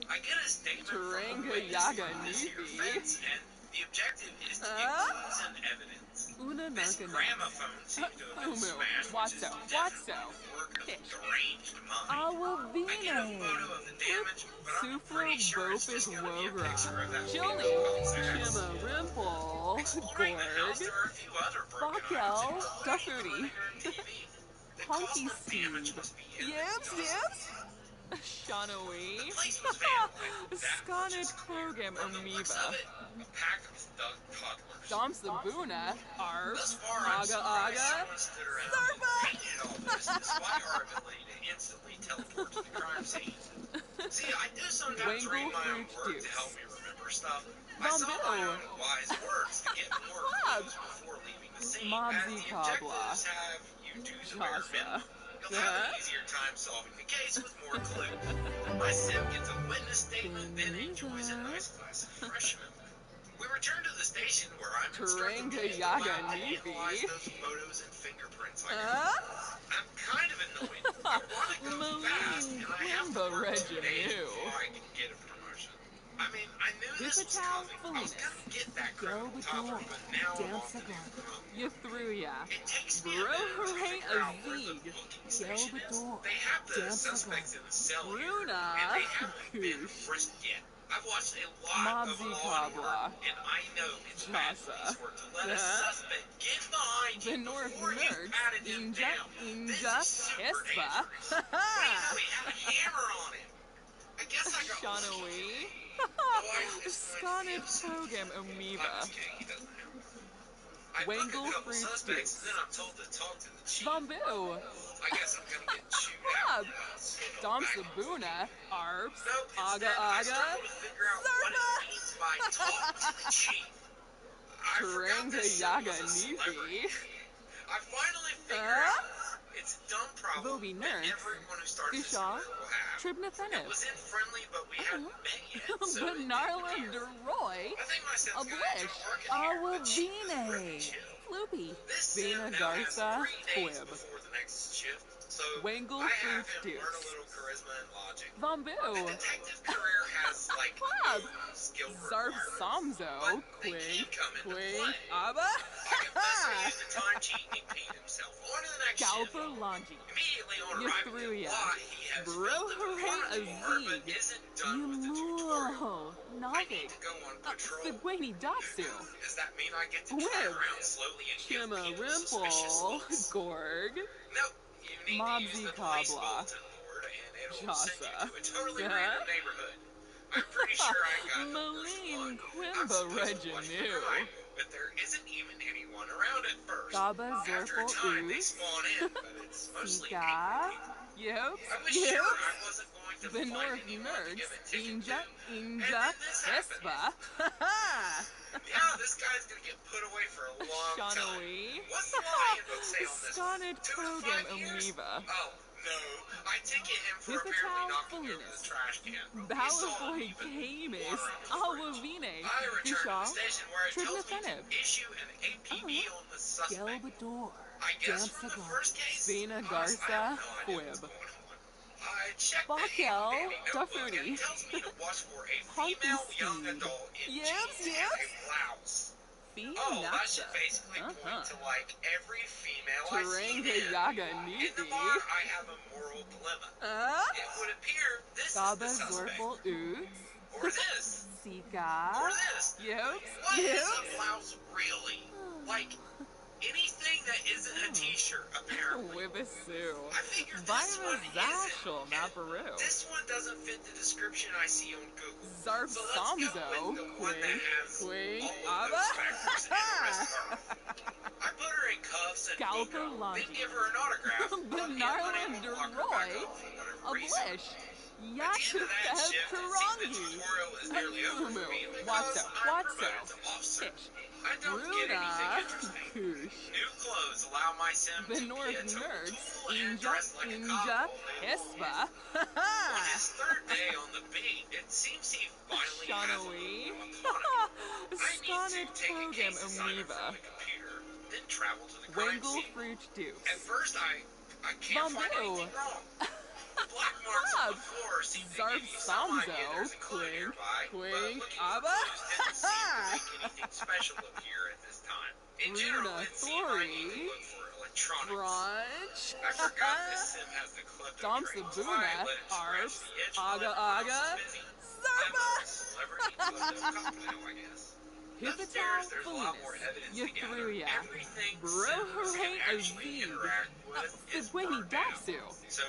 I get a statement from the Taringa witness Yaga to this here Nifi. fence, and the objective is to get clues and evidence. Una This Narca gramophone seems to have been Umu. smashed, which is Watso. definitely Watso. the work of a Fish. deranged mind. I get a Awavine. photo of the damage, but I'm Sufro pretty sure it's Bopis just going to be a Wogra. picture of that Chili. female cul-de-sac. Chima Rimple. Exploring the house, Gorg. there are a few other broken Bakel. items, including the Dafoodi. living room TV. The Honky cost of damage Steve. must be in the Yips, dozens. yips. Shanawi. The place was vandalized. That much Sconnet is clear. program From the looks amoeba. of it, a pack of stuck toddlers. Domsabuna. Arf. Thus far, I'm Aga surprised aga. someone stood around and painted all this, despite our ability to instantly teleport to the crime scene. See, I do sometimes read my own work to help me remember stuff. I saw my own wise words to get more clues before leaving the scene, as the objectives have you do the bare minimum. You'll have an easier time solving the case with more clues. My sim gets a witness statement, then enjoys a nice glass of fresh milk. We return to the station where I'm instructed to use the lab to analyze those photos and fingerprints I got. I'm kind of annoyed. I want to go fast, and I have to work 2 days before I can get a promotion. I mean, I knew this was coming. I was going to get that criminal toddler, but now I'm off to do crime. You threw ya. It takes me a minute to figure out where the booking station is. They have the suspects in the cell here, and they haven't been frisked yet. I've watched a lot of Law and Order, and I know it's bad police work to let a suspect get behind you before you've patted him down. This is super dangerous. What do you know, he had a hammer on him. I guess I got lucky today. Though I Sconnet program amoeba. I'm just kidding, he doesn't have one. I book a Wangle couple Fruit suspects, Juice. and then I'm told to talk to the chief. Bamboo. I guess I'm gonna get chewed out. Dom Sabuna. Arps. Nope, Aga instead, I Aga. struggle to figure out what it means by talk to the chief. I forgot Tranga this shit Yaga was a Nithi. celebrity. I finally figured out it's a dumb problem Vobi that Nurse. everyone who starts this Gushaw. career will have. It Tribnathenif. was in friendly, but we hadn't met yet, so it didn't Benarla appear. Deroy. I think my son's gonna Ablish. enjoy working here, but she was Awavine. really chill. Floopy. This Vina sim now has Garza. 3 days Twib. before the next shift, so Wangle I have Fruit him learn a Deuce. little charisma and logic. The Bamboo. detective career has, like, Club. no skill Zarb requirements, Samzo. but they Quink. can come into Quink. play. Abba. I confess he used the time cheat and he paid himself. On to the next shift. Galpa Lanji. Immediately on You arriving threw at ya. law, he has Bro, filled the hooray, performance bar, but Azig. isn't done with the tutorial. Yumuho. I need Navik. to go on patrol. Figweni Datsu. Does that mean I get to drive Whib. around slowly and give Chima people Rimple. suspicious looks? Gorg. Nope. You need to Mobsy use the police Cobbla. bulletin board, and it'll send you Jasa. to a totally Yeah. random neighborhood. I'm pretty sure I got the first Malene one. I'm Quimba supposed to watch the Reginu. crime, but there isn't even anyone around at first. Gaba After a Zerfel time, they Ooze. spawn in, but it's mostly Sika. angry people. Yep. I was sure I wasn't going to The find North anyone to Nerds. give a ticket Inja. to, and Inja. then this happened. Espa. Yeah, this guy's gonna get put away for a long time. Shanawi. What's the law handbook say on this? Sconid 2 to 5 Program years? Amoeba. Oh, no. I ticket him for Vivital apparently knocking over Felinas. the trash can. He saw Balaboy me, but Camus. water on the fridge. Awavine. I returned to the Gushaw. station where it tells me Tribnathenib. to issue an APB on the suspect. Gelbador. I guess from the Damsagar. first case, Vina honestly, I Garza. have no idea what's Quib. going on. I checked the Bakel. handy notebook and Dafudi. it tells me to watch for a Hunky female young Steve. adult in Yes, jeans yes. and a blouse. Fee Oh, that Napsa. should basically point to like every female I see Teranga there. Yaga In the Nithi. bar, I have a moral dilemma. It would appear this Gaba is the suspect. Zorfel Ooze. Or this. Sika. Or this. Yep. What is Yep. a blouse really? Like, anything that isn't a t-shirt, apparently. Wibisu. I figured this one Virus isn't. Zashel, and Maparu. This one doesn't fit the description I see on Google. Zarb So let's go Samzo. with the one that Quink. has Quink. all of Abba. those factors and the rest are. I put her in cuffs and book her, Galpa then give her an autograph. Benarla Deroy. Ablish. Yatu Feb Karangi. Watso. Watso. Fish. I don't get anything Runa. interesting. Koosh. New clothes allow my sim The to be North a total Nerds. tool and Inja. dress like a Inja. cop all day long. Espa. On his 3rd day on the beat, it seems he finally has a Shanawi. little autonomy. I need Sconid to take a Program case assignment Amoeba. from the computer, then travel to the crime Wangle scene. Fruit At Deuce. first, I can't find Bamboo. anything wrong. The black marks on the floor seem to Zarb give you some idea Samzo. there's a clue Quink. nearby, but Quink. looking Abba. for clues didn't seem to make anything special appear at this time. In general, Runa it seemed I need to Thori. look for electronics. Brunch. I forgot this sim has the klepto Dom trait, so Sabuna. I let it scratch Arps. the itch Aga while everyone Aga. else is busy. I'm Zarba. a celebrity klepto cop now, I guess. Pivotal Upstairs, there's a lot more Felinas. evidence You to gather. threw ya. Everything Bro, sims hooray, can actually Azig. interact with is Figweni burned down. Datsu. So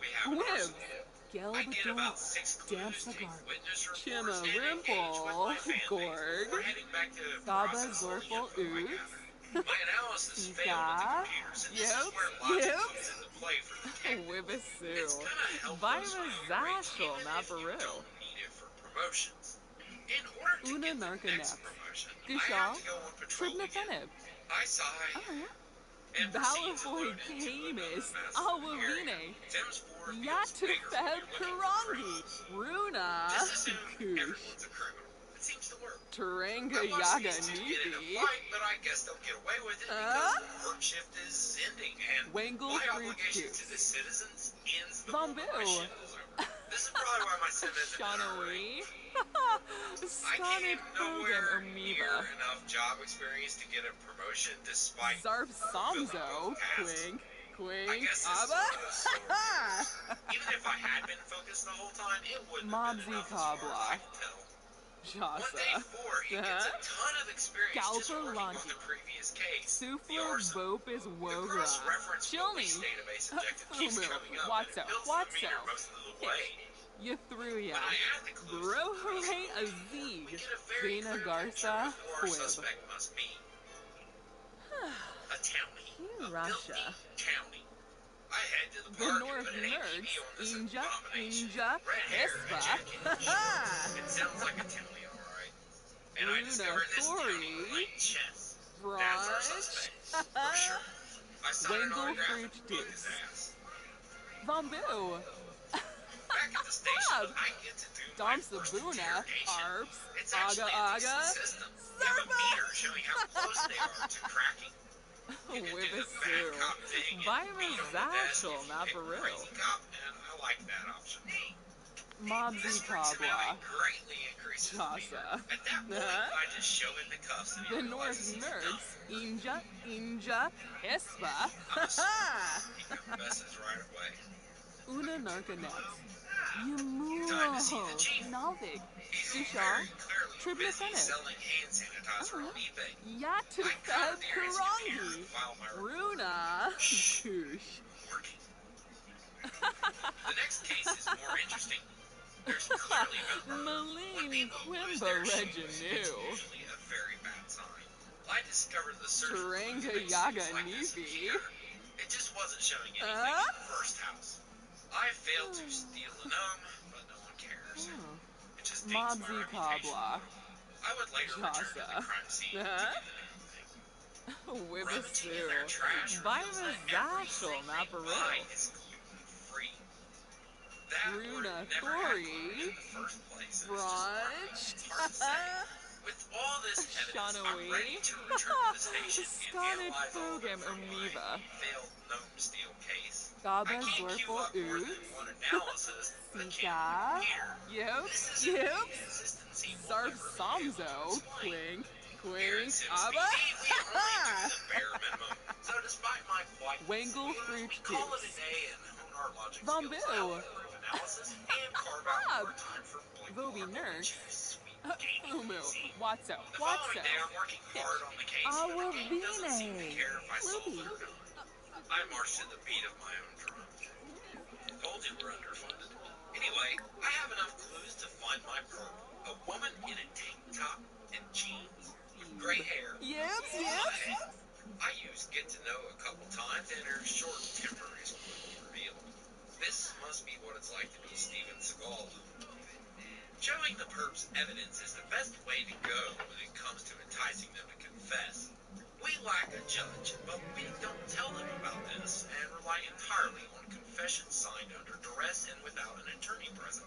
we have an Whib. arsenal. I get about Gelbador. 6 clues, Damsagar. take witness reports, Chima and engage with Rimple. my fan base Gorg. before heading back to Gaba process all the Zorfel info I Ooze. gathered. My analysis Sika. failed with the computers, and this is Yep. where logic Yep. comes into play for detectives. Wibisu. It's gonna help Virus us find a range, Zashel, even if you Maparu. don't need it for promotions. In order to Una get the Narcanep. next promotion, I Gushaw. have to go on patrol again. Tribnathenib. I sigh Oh. and proceed to Balaboy load into another Camus. massive Awavine. area. Tim's floor feels Yatu bigger when Feb you're looking for Karangi. drugs. Runa. Just assume Koosh. everyone's a criminal. It seems to work. Teranga I watched Yaga these two get in a Nithi. fight, but I guess they'll get away with it because the work shift is ending, and Wangle my Fruit obligation Juice. to the citizens ends the Bamboo. moment my shift is over. This is probably why my sim isn't in a hurry. Shanawi. I Sconid came Program nowhere Amoeba. near enough job experience to get a promotion despite Zarb fulfilling Samzo. both tasks. Quink. I Quink. guess this is Abba. one of those slower careers. Even if I had been focused the whole time, it wouldn't have been Mobsy enough as far as Cobbla. I can tell. On day Jasa. 4, he gets a ton of experience just Galpa working on Lanji. the previous case, the Sufla arson. Bopis The Wogra. cross-reference Chilni. police database objective keeps Fumu. coming up, Watso. and it builds Watso. the meter most of the way. You threw ya. When I add the clues to Bro the hooray we Azig. get a very Vina clear Garza. picture of who our Quib. suspect must be. In Russia. County. I head to the The park North and put an APB Nerds. on this Inja, abomination. Inja, Red hair, a Espa. jacket, and shorts. It sounds like a townie, alright. And I Luna discovered this townie Thori. playing chess. That's our Brunch. suspect, for sure. I signed an Wangle autograph Fruit and booked his Deuce. ass. Vambu. Back at the station, Bob. I get to do Dom my first Sabuna. interrogation. Arps. It's Aga actually a decent Aga. system. They have a meter showing how close they are to cracking. You can do the bad Wibisu. cop thing and Vitamin beat on the desk Zachel, if you not pick for real. crazy cop, and I like that option. Mobsy This freaks him out Kabla. and greatly increases the meter. Chasa. At that point, I just show him the cuffs and he The realizes North he's done. Nerds. Inja, Inja, Espa. I'm a smart. He confesses right away. Una Narconet. Time to see the chief. Novik. He's Dushan. very clearly Tribute busy Senate. selling hand sanitizer on eBay. Yatu I Feb commandeer his computer Karangi. and file my report. Runa. Shh. Koosh. Working. The next case is more interesting. There's clearly been a murder. When Malene people lose Quimba their shoes, it's Reginu. usually a very bad sign. I discovered the surgical Taranga clinics Yaga like this Nivi. here. It just wasn't showing anything in the first house. I failed to steal a gnome, but no one cares. It just dings my Mobsy reputation. Kabla. I would later return to the Chasa. crime scene to do the gnome thing. Rummaging in their Wibisu. trash reveals Vitamin that Zachel, everything not they for buy real. is gluten-free. That would Runa never have Thori. gluten in the first place. And it's just part of it. It's hard to say. Brunch. With all this evidence, I'm Shanawi. ready to return to the station and Scarlet analyze all of it Program from Amoeba. my failed gnome steal case. I Gaba can't queue Zorful up more than Oops. one analysis with a Sika. computer. Yup. This is Yup. consistency will Zarf never be Samzo. able to explain. Clink. Here in Clink. Sims Abba. PD, we only do the bare minimum. So despite my quiet Wangle skills, Fruit we call it a Juice. day and hone our logic Vambu. skills to improve analysis and carve out Bob. more time for Blake Voby Marble and Nurse. Chief's sweet gaming Umu. PC. Watso. The following day, I'm Watso. working hard on the case, but the game doesn't seem to care if I solve it or not. I march to the beat of my own drum. Told you we're underfunded. Anyway, I have enough clues to find my perp. A woman in a tank top and jeans with gray hair. Yes, Full yes. of head. I used get to know a couple times, and her short temper is quickly revealed. This must be what it's like to be Steven Seagal. Showing the perps evidence is the best way to go when it comes to enticing them to confess. We lack a judge, but we don't tell them about this and rely entirely on confessions signed under duress and without an attorney present.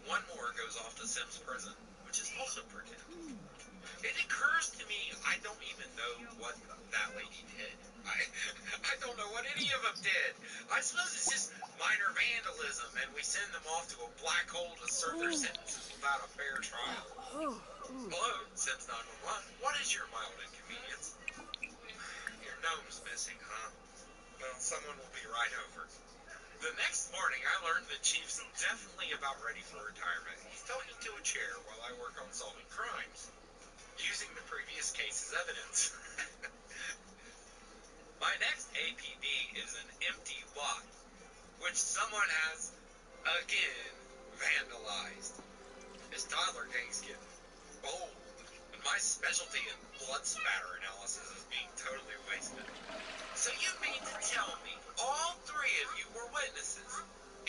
One more goes off to Sim's prison, which is also pretend. It occurs to me I don't even know what that lady did. I don't know what any of them did. I suppose it's just minor vandalism, and we send them off to a black hole to serve their sentences without a fair trial. Hello, Sims 911. What is your mild inconvenience? Your gnome's missing, huh? Well, someone will be right over. The next morning, I learned the chief's definitely about ready for retirement. He's talking to a chair while I work on solving crimes, using the previous case's evidence. My next APB is an empty lot, which someone has, again, vandalized. This toddler gang's getting bold, and my specialty in blood spatter analysis is being totally wasted. So you mean to tell me all three of you were witnesses,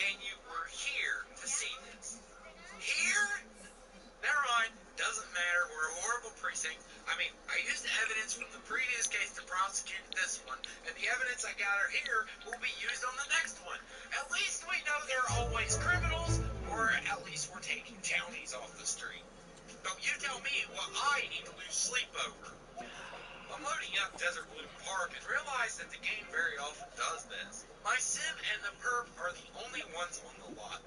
and you were here to see this? Here? Never mind. Doesn't matter. We're a horrible precinct. I mean, I used the evidence from the previous case to prosecute this one, and the evidence I gather here will be used on the next one. At least we know they're always criminals, or at least we're taking townies off the street. Don't you tell me what I need to lose sleep over. I'm loading up Desert Bloom Park and realize that the game very often does this. My sim and the perp are the only ones on the lot.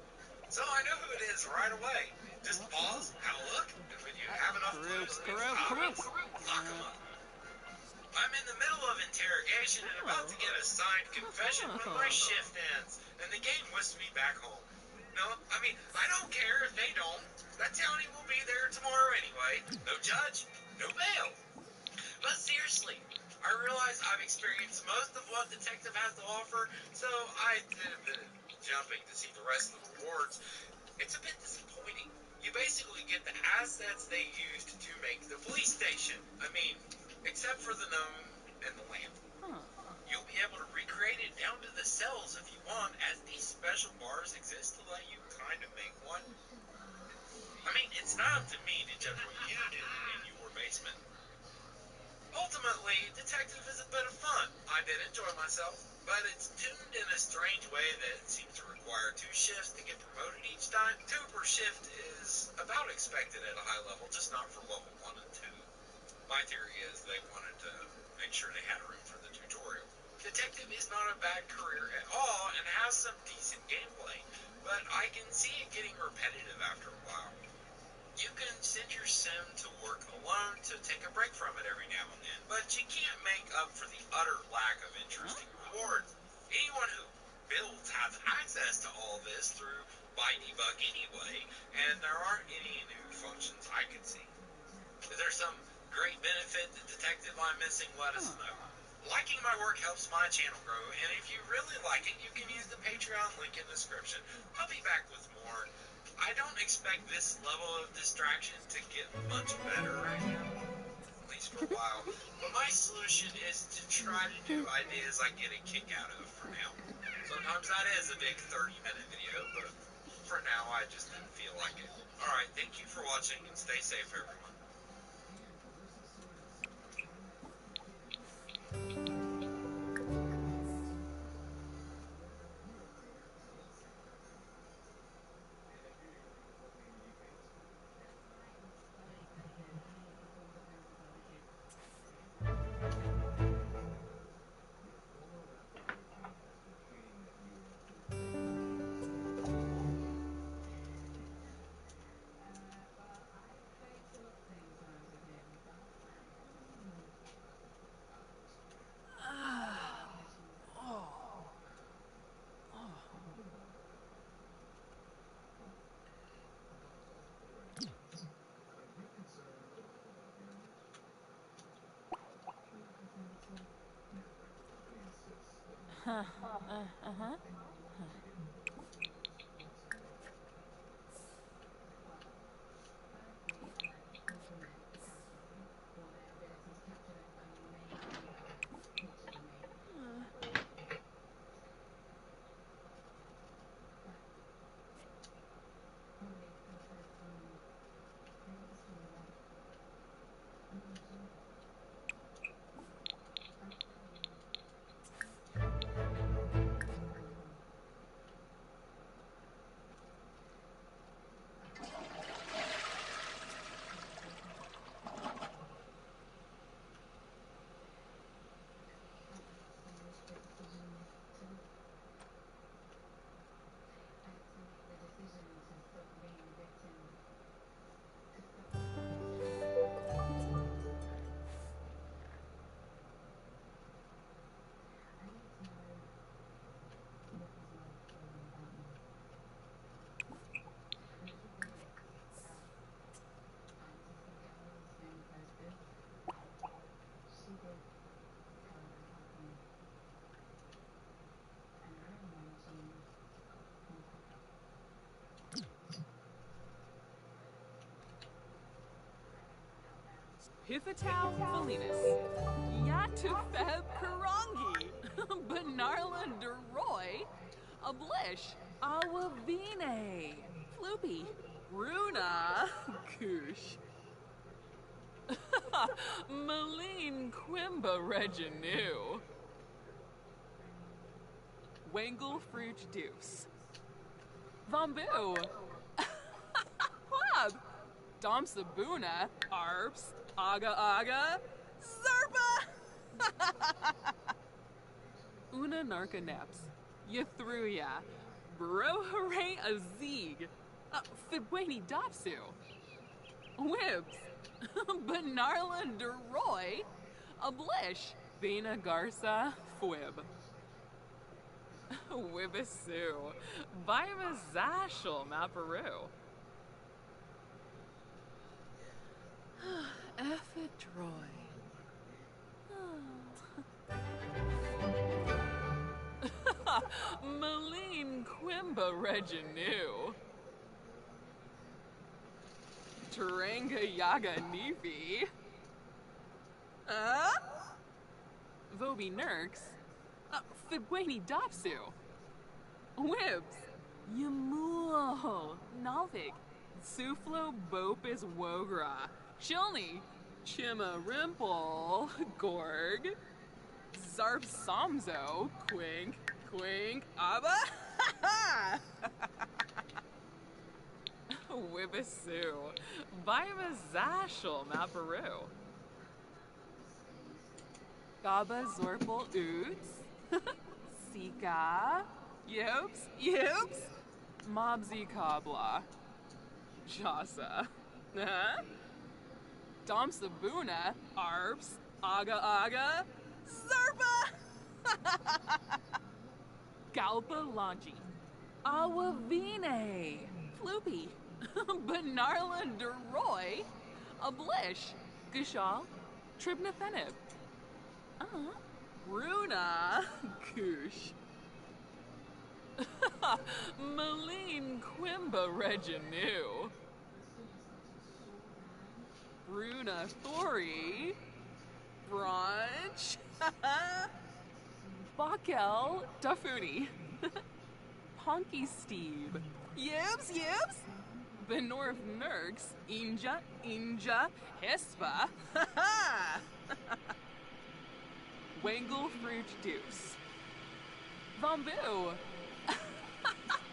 So I know who it is right away. Just pause, have a look, and when you have enough clues, lock them up. I'm in the middle of interrogation and about to get a signed confession when my shift ends, and the game whisks me back home. No, I mean, I don't care if they don't. That townie will be there tomorrow anyway. No judge, no bail. But seriously, I realize I've experienced most of what Detective has to offer, so I did a bit of jumping to see the rest of the rewards. It's a bit disappointing. You basically get the assets they used to make the police station. I mean, except for the gnome and the lamp. myself, but it's tuned in a strange way that it seems to require 2 shifts to get promoted each time. 2 per shift is about expected at a high level, just not for level 1 and 2. My theory is they wanted to make sure they had room for the tutorial. Detective is not a bad career at all and has some decent gameplay, but I can see it getting repetitive after a while. You can send your sim to work alone to take a break from it every now and then, but you can't make up for the utter lack of interesting rewards. Anyone who builds has access to all this through by debug anyway, and there aren't any new functions I can see. If there's some great benefit to Detective I'm missing, let us know. Liking my work helps my channel grow, and if you really like it, you can use the Patreon link in the description. I'll be back with more. I don't expect this level of distraction to get much better right now, at least for a while, but my solution is to try to do ideas I get a kick out of for now. Sometimes that is a big 30-minute video, but for now I just didn't feel like it. Alright, thank you for watching, and stay safe everyone. Pithatow Felinis, Yatu Feb Karangi, Benarla Deroy, Ablish, Awavine, Floopy, Runa, Koosh, Maline Quimba Reginu, Wangle Fruit Deuce, Vambu, Quab, Dom Sabuna, Arps, Aga Aga, Zerpa! Una Narca Naps, Yathruya, Brohare Azig, Fibweni Dopsu, Wibs, Benarla Deroy, Ablish, Bina Garza, Fwib, Wibisu, Vima Zashel, Maparu, Ephedroy. Maline Quimba Reginu. Taranga Yaga Nefi. Vobi Nurks. Fibweni Dopsu. Wibs. Yamuo. Nalvik. Suflo Bopis Wogra. Chilny. Chima Rimple. Gorg. Zarf Samzo, Quink, Quink, Abba, Wibisu, Bima Zashel, Maparu, Gaba Zorpal Oots, Sika, Yops, Mobsy Kabla, Jasa, Dom Sabuna, Arps, Aga, Zarpa, Galpa Lanji, Awavine, Floopy, Benarla Deroy, Ablish, Gishal, Tribnathenib, Runa, Koosh, Maline Quimba Reginu, Bruna Thori, Brunch, Bakel Dafuni, Ponky Steve, Yips, Benorf Nurks, Inja, Hispa, Wangle Fruit Deuce, Vambu,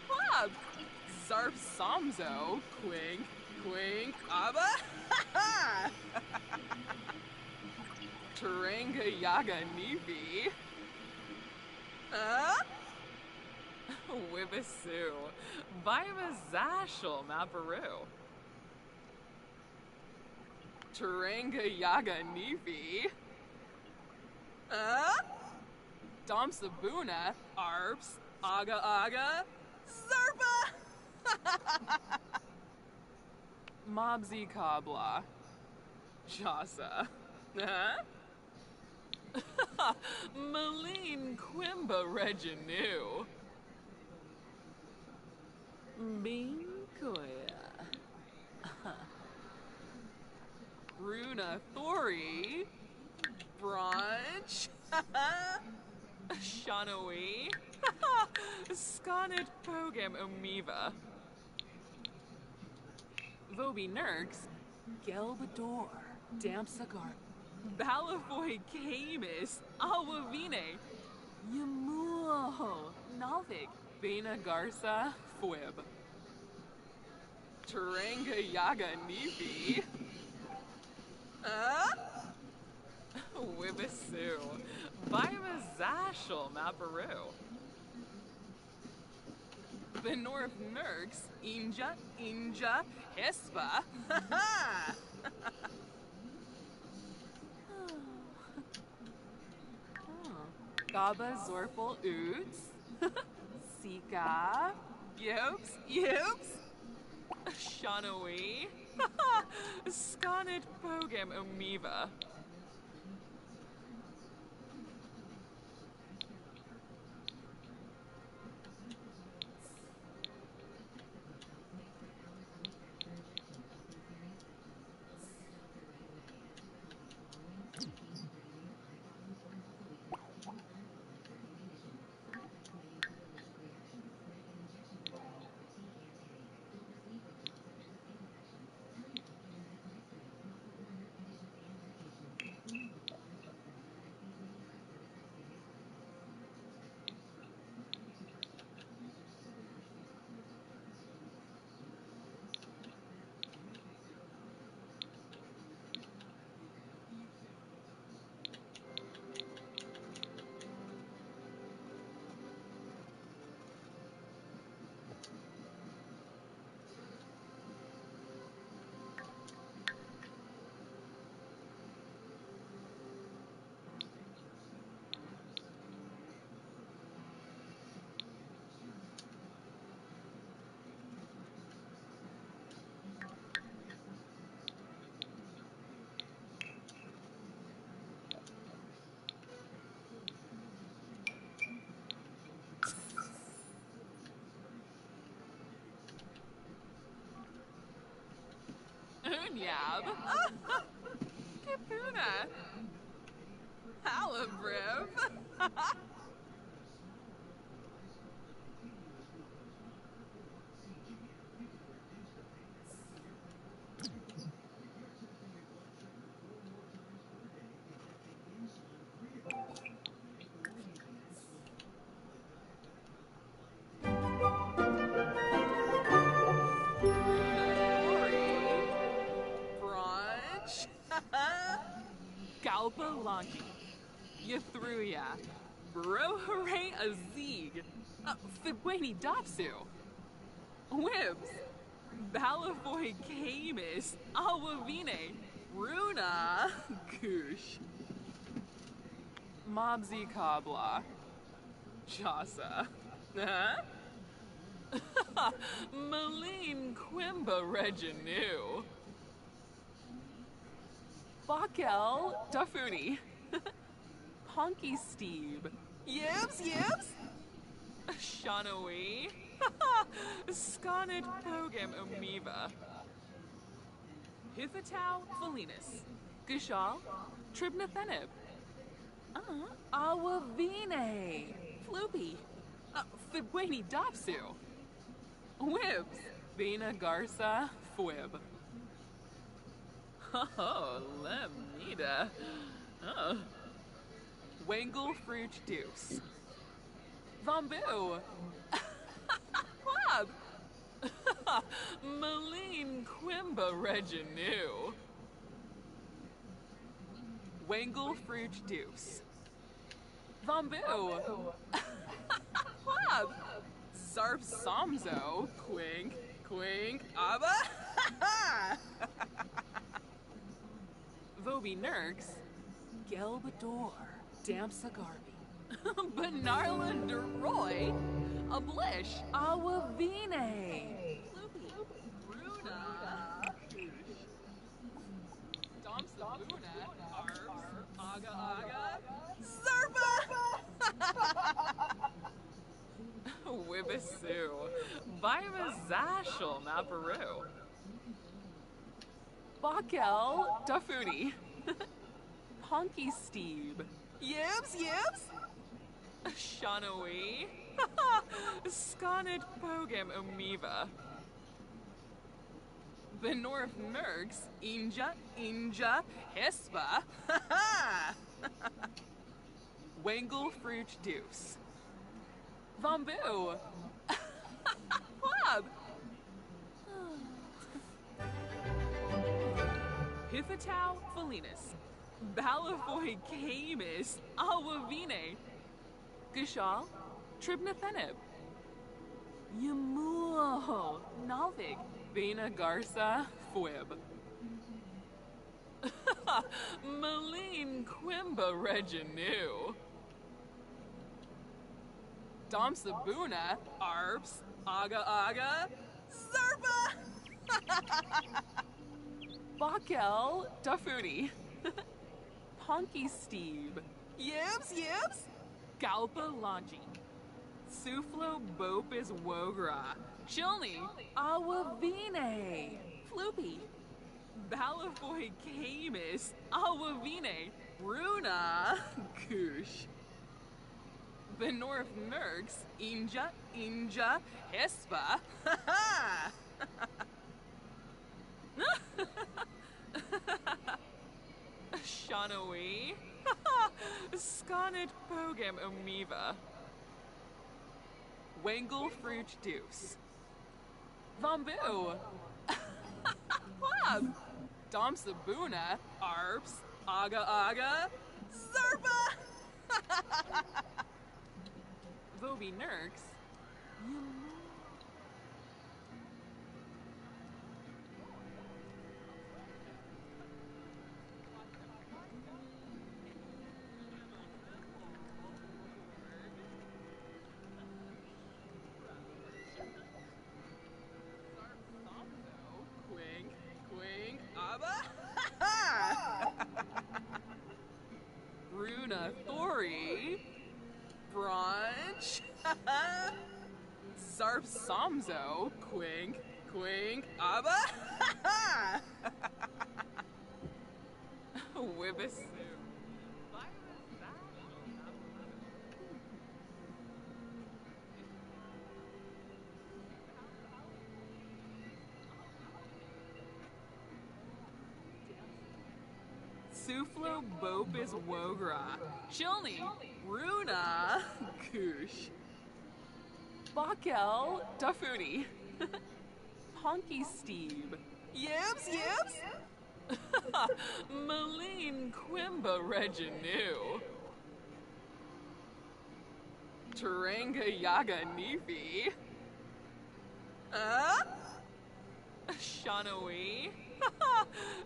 Bob, Zarf Samzo, Quink, Abba, Taranga Yaga Nifi, Wibisu, Bima Zashel, Maparu, Taranga Yaga Nifi, Dom Sabuna, Arps, Aga, Zarpa, Mobsy Kabla, Jasa, Maline Quimba Reginu, Binkoya, Runa Thori, Brunch, Shanawi, Sconnet Pogam Omiva, Vobi Nurks, Gelbador, Dampsagar, Balafoy Camus, Awavine, Yamuo, Nalvik, Bena Garza, Fwib, Taranga Yaga Nifi, Wibisu, Bima Zashel, Maparu, Benorf Nurks, Inja, Hispa, Gaba Zorpal Oots, Sika, Yops, Shanawi, Sconnet Pogam Omiva, Unyab, Kipuna, Halabriv, Launchy. Yathruya. Brohare Azig. Fibweni Dopsu. Wibs. Balavoy Camus. Awavine. Runa. Goosh. Mobsy Kabla. Chasa. Huh? Maline Quimba Reginu. Bakel Dafuni. Ponky Steve. Yibs, yibs. Shanawi. Sconnet Pogam Umiva. Hithatow Felinus. Gishal Tribnathenib. Awavine. Floopy. Fibweni Dopsu. Wibs. Bina Garza Fwib. Oh, Lemida. Oh. Wangle Fruit Deuce. Vambu. Quab. Maline Quimba Reginu. Wangle Fruit Deuce. Vambu. Quab. Zarf Samzo. Quink. Quink. Abba. Vobi Nurks. Gelbador. Dampsagarbi. Benarla Deroy. Ablish. Awavine. Runa. Domsabuna. Arbs. Aga Aga. Zerba. Wibisu. Bimazashal Maparu. Bakel Dafuni. Ponky Steve. Yibs, yibs. Shanawi. Sconnet Pogam Umiva. Benorf Mergs. Inja. Hispa. Wangle Fruit Deuce. Vambu. Quab. Hithatow Felinus. Balavoy Camus. Awavine. Gishal Tribnathenib. Yamuo. Nalvig. Bina Garza Fwib. Maline Quimba Reginu. Domsabuna. Arbs. Aga Aga. Zerba. Bakel Dafuni. Ponky Steve. Yibs, yibs. Galpa Lanchi. Suflo Bopis Wogra. Chilni. Awavine. Floopy. Balavoy Camus. Awavine. Runa. Goosh. Benorf Mergs. Inja. Hispa. Shanawi. Sconnet Pogam Umiva. Wangle Fruit Deuce. Vambu. Quab. Domsabuna. Arbs. Aga Aga. Zerba. Vobi Nurks. Quink. Abba. Bruna Thori. Brunch. Zarf Samzo. Quink. Abba. Wibisu. Suflo Bopis Wogra. Chilni. Runa. Goosh. Bakel Dafuni. Ponky Steve. Yibs, yibs. Maline Quimba Reginu. Taranga Yaga Nifi. Shanawi.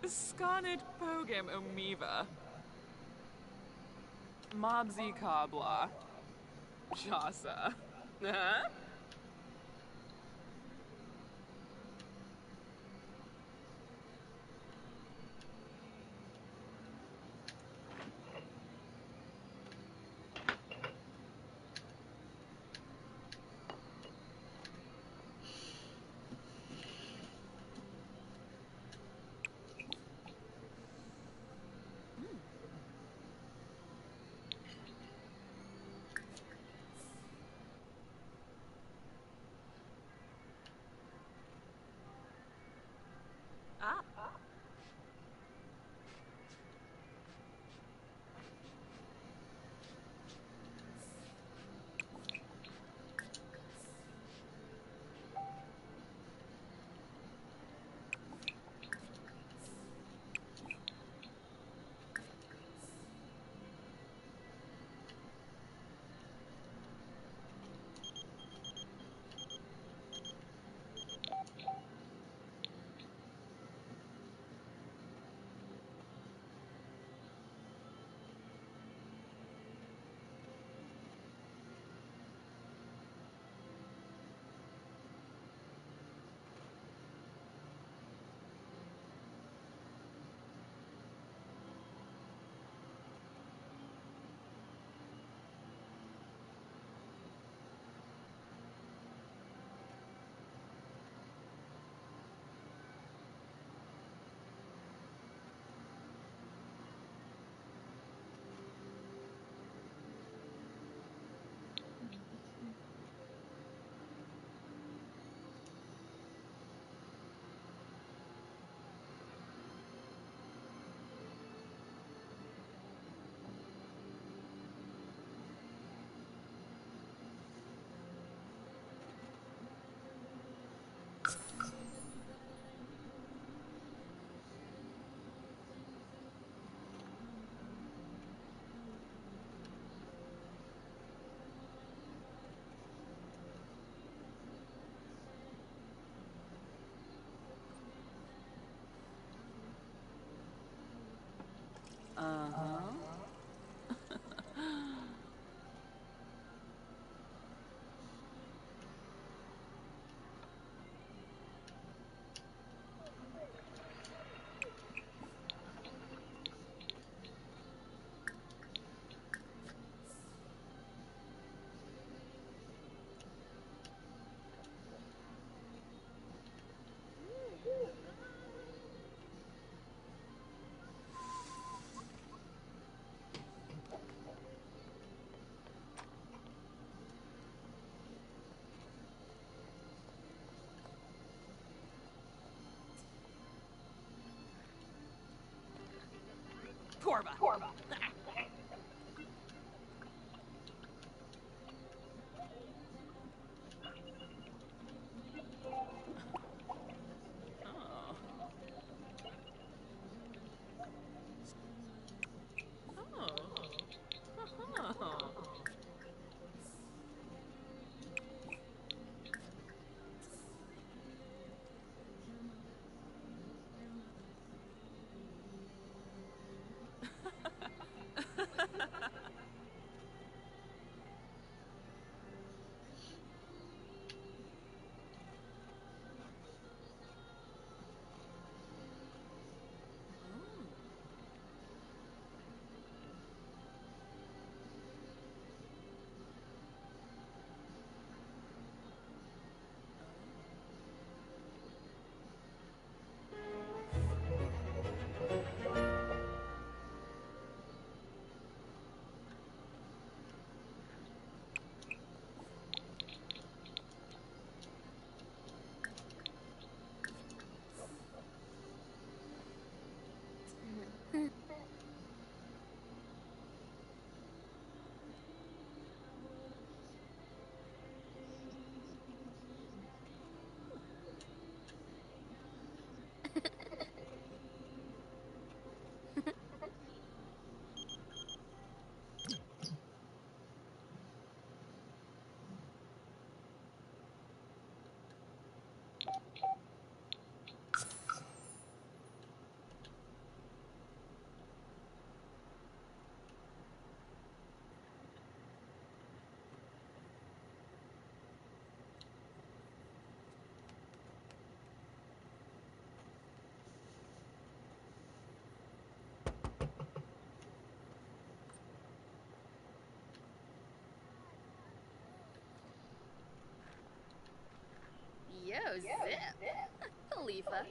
Skonit Pogam Omiva. Mobsy Kabla. Jasa. Huh? Corva. Yo, zip. Khalifa.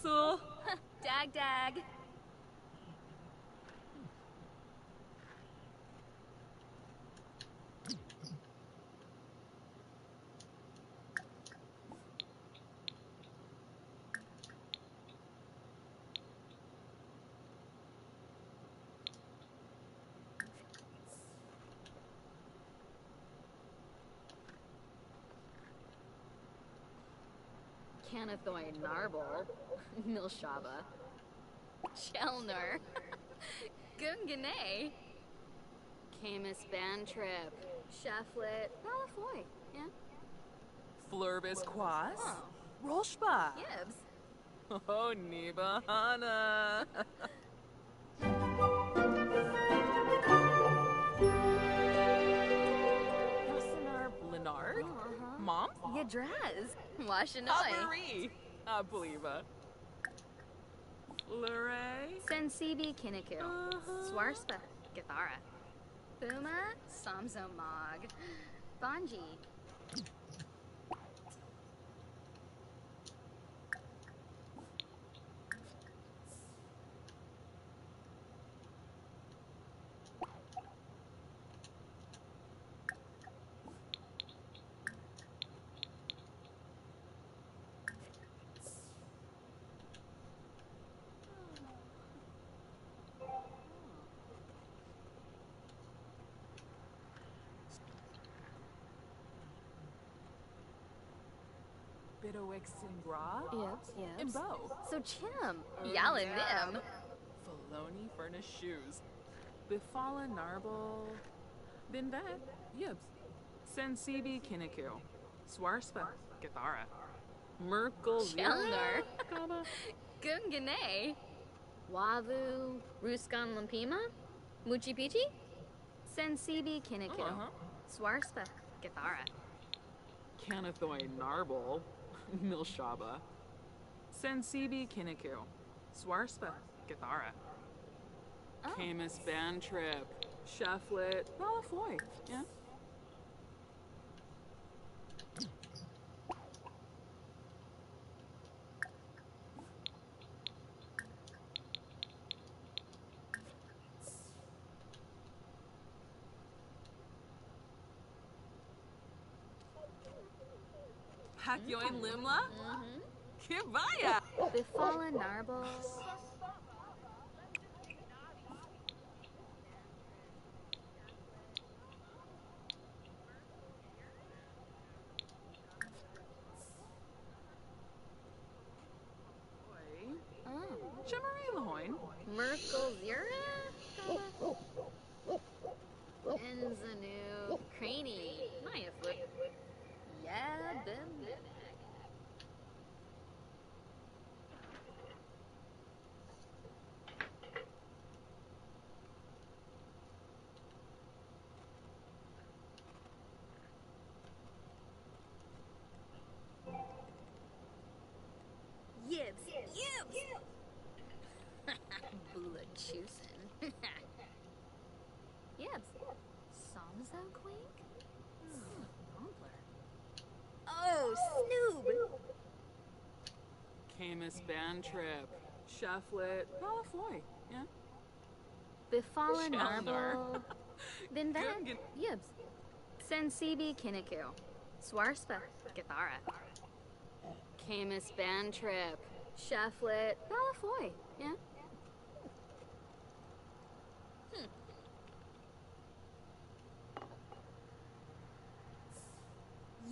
So. Dag dag. Canathoy Narble. Milshaba. Chelner. Gungane. Camus Bantrip. Shaflet. Malafoy. Yeah? Flurbis Quas. Oh. Rolshba. Yibs. Oh, Nibahana. Rosanar Blenard. Mom? Yadraz. Washinoy. Marie. Abliva. Fleury. Sensibi Kinniku. Swarspa. Gathara. Puma. Samzomog. Bonji. Bidowix Simbra. Yep. Imbo. So Chim. Yalanim. Filoni Furnace Shoes. Bifala Narble. Binvet. Yibs. Sensibi Kinniku. Swarspa. Gathara. Merkel Chelner. Gaba. Gungane. Wavu. Ruskan Lampima. Muchi Pichi. Sensibi Kinniku. Swarspa. Gathara. Canathoy Narble. Milshaba. Sensibi Kinniku. Swarspa. Gathara. Camus Bantrip. Shaflet. Malafoy. Yeah? Hakyoin Limla? Kibaya! Bifala Narble. Chimmery Lahoin. Merkel Zira? Enzanu. Craney. Maya Flip. Yeah, Ben. Yibs. Blood choosin'. Yibs. Somzo Quink? Oh, Snoob! Camus Bantrip. Shaflet. Malafoy. Yeah? Bifala Chelner. Narble. Binvet. Gungan. Yibs. Sensibi Kinniku. Swarspa. Gathara. Camus Bantrip. Shaflet. Malafoy. Yeah?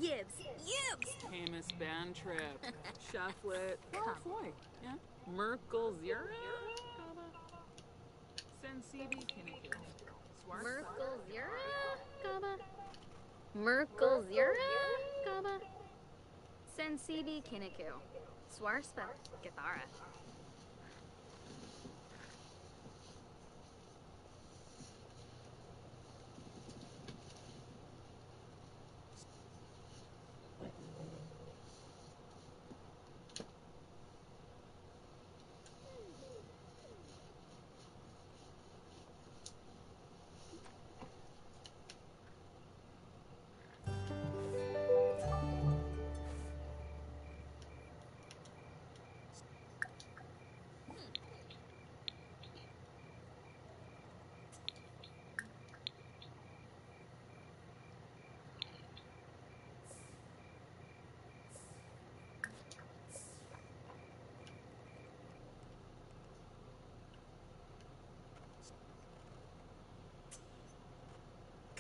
Yibs. Camus Bantrip. Shaflet. Malafoy. Yeah? Merkel Zira? Sensibi Kinniku. Swarspa. Merkel Zira? Gaba. Merkel Zira? Gaba. Sensibi Kiniku. Swarspa Githara.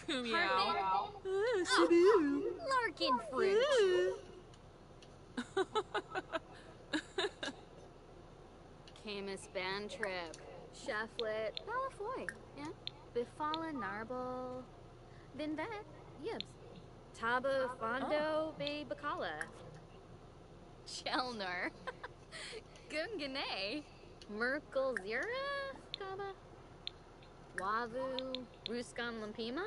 Kumiao. Larkin Fringe. Camus Band Trip. Cheflet. Balafoy. Yeah. Bifala Narble. Binvet. Yibs. Taba Fondo Be Bacala. Chelner. Gungane. Merkel Zira. Gaba. Wavu. Ruskan Lampima.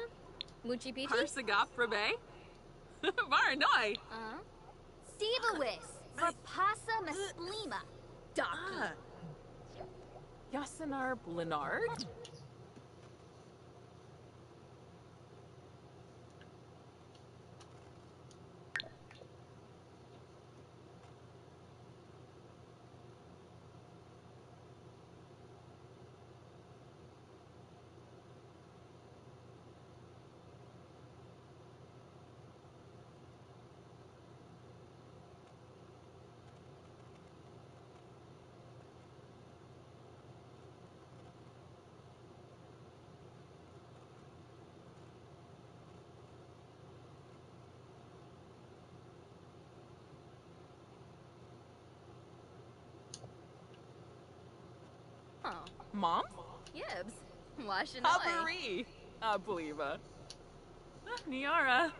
Muchi Pichi. Parsagap Rabe. Varanoi. Stevawis. Rapasa Masplima. Doki. Yasanar Blinard. Oh. Mom? Yibs. Washinoi. Habari. Abliva. Niara.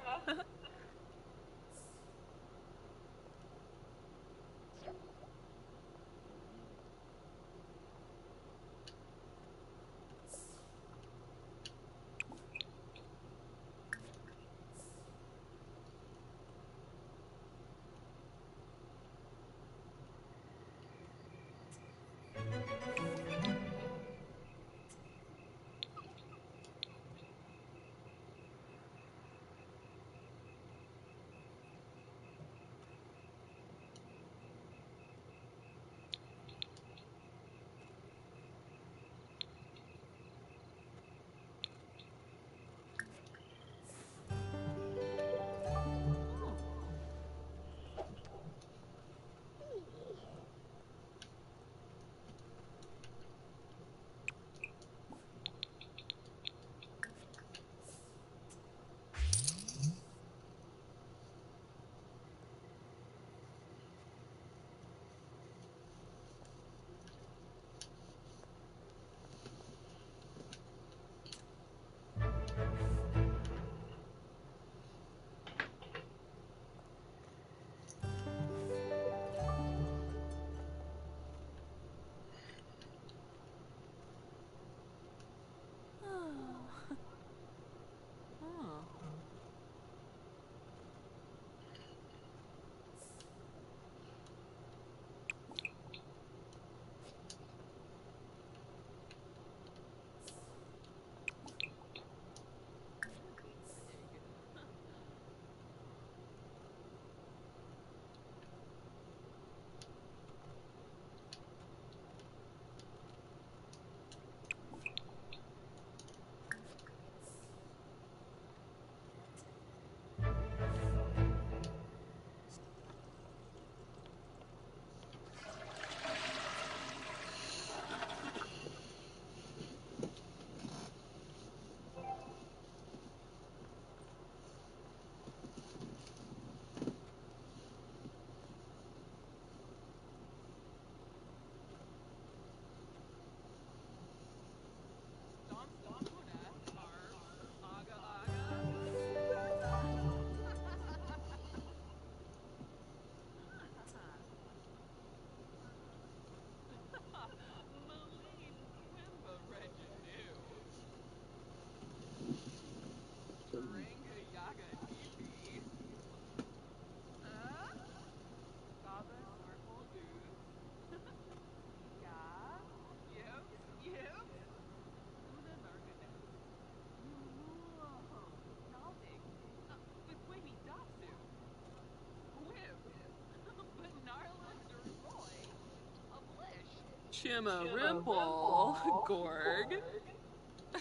Chimma Rimple, Gorg,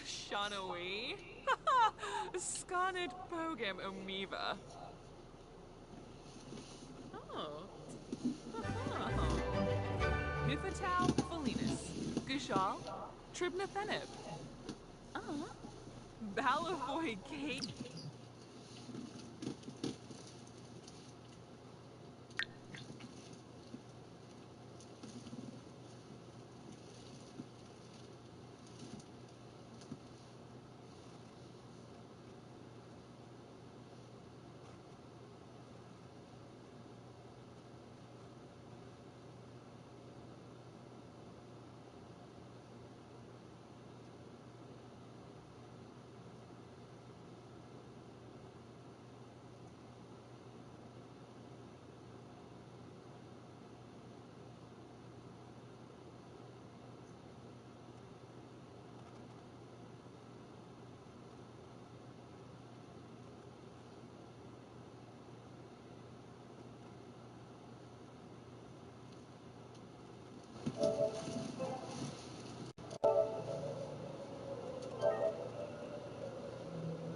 Shanawi, Scarnet Pogam Omiva. Oh. Huffatau Felinus, Gushal, Tribna Fenib. Balavoy Kate.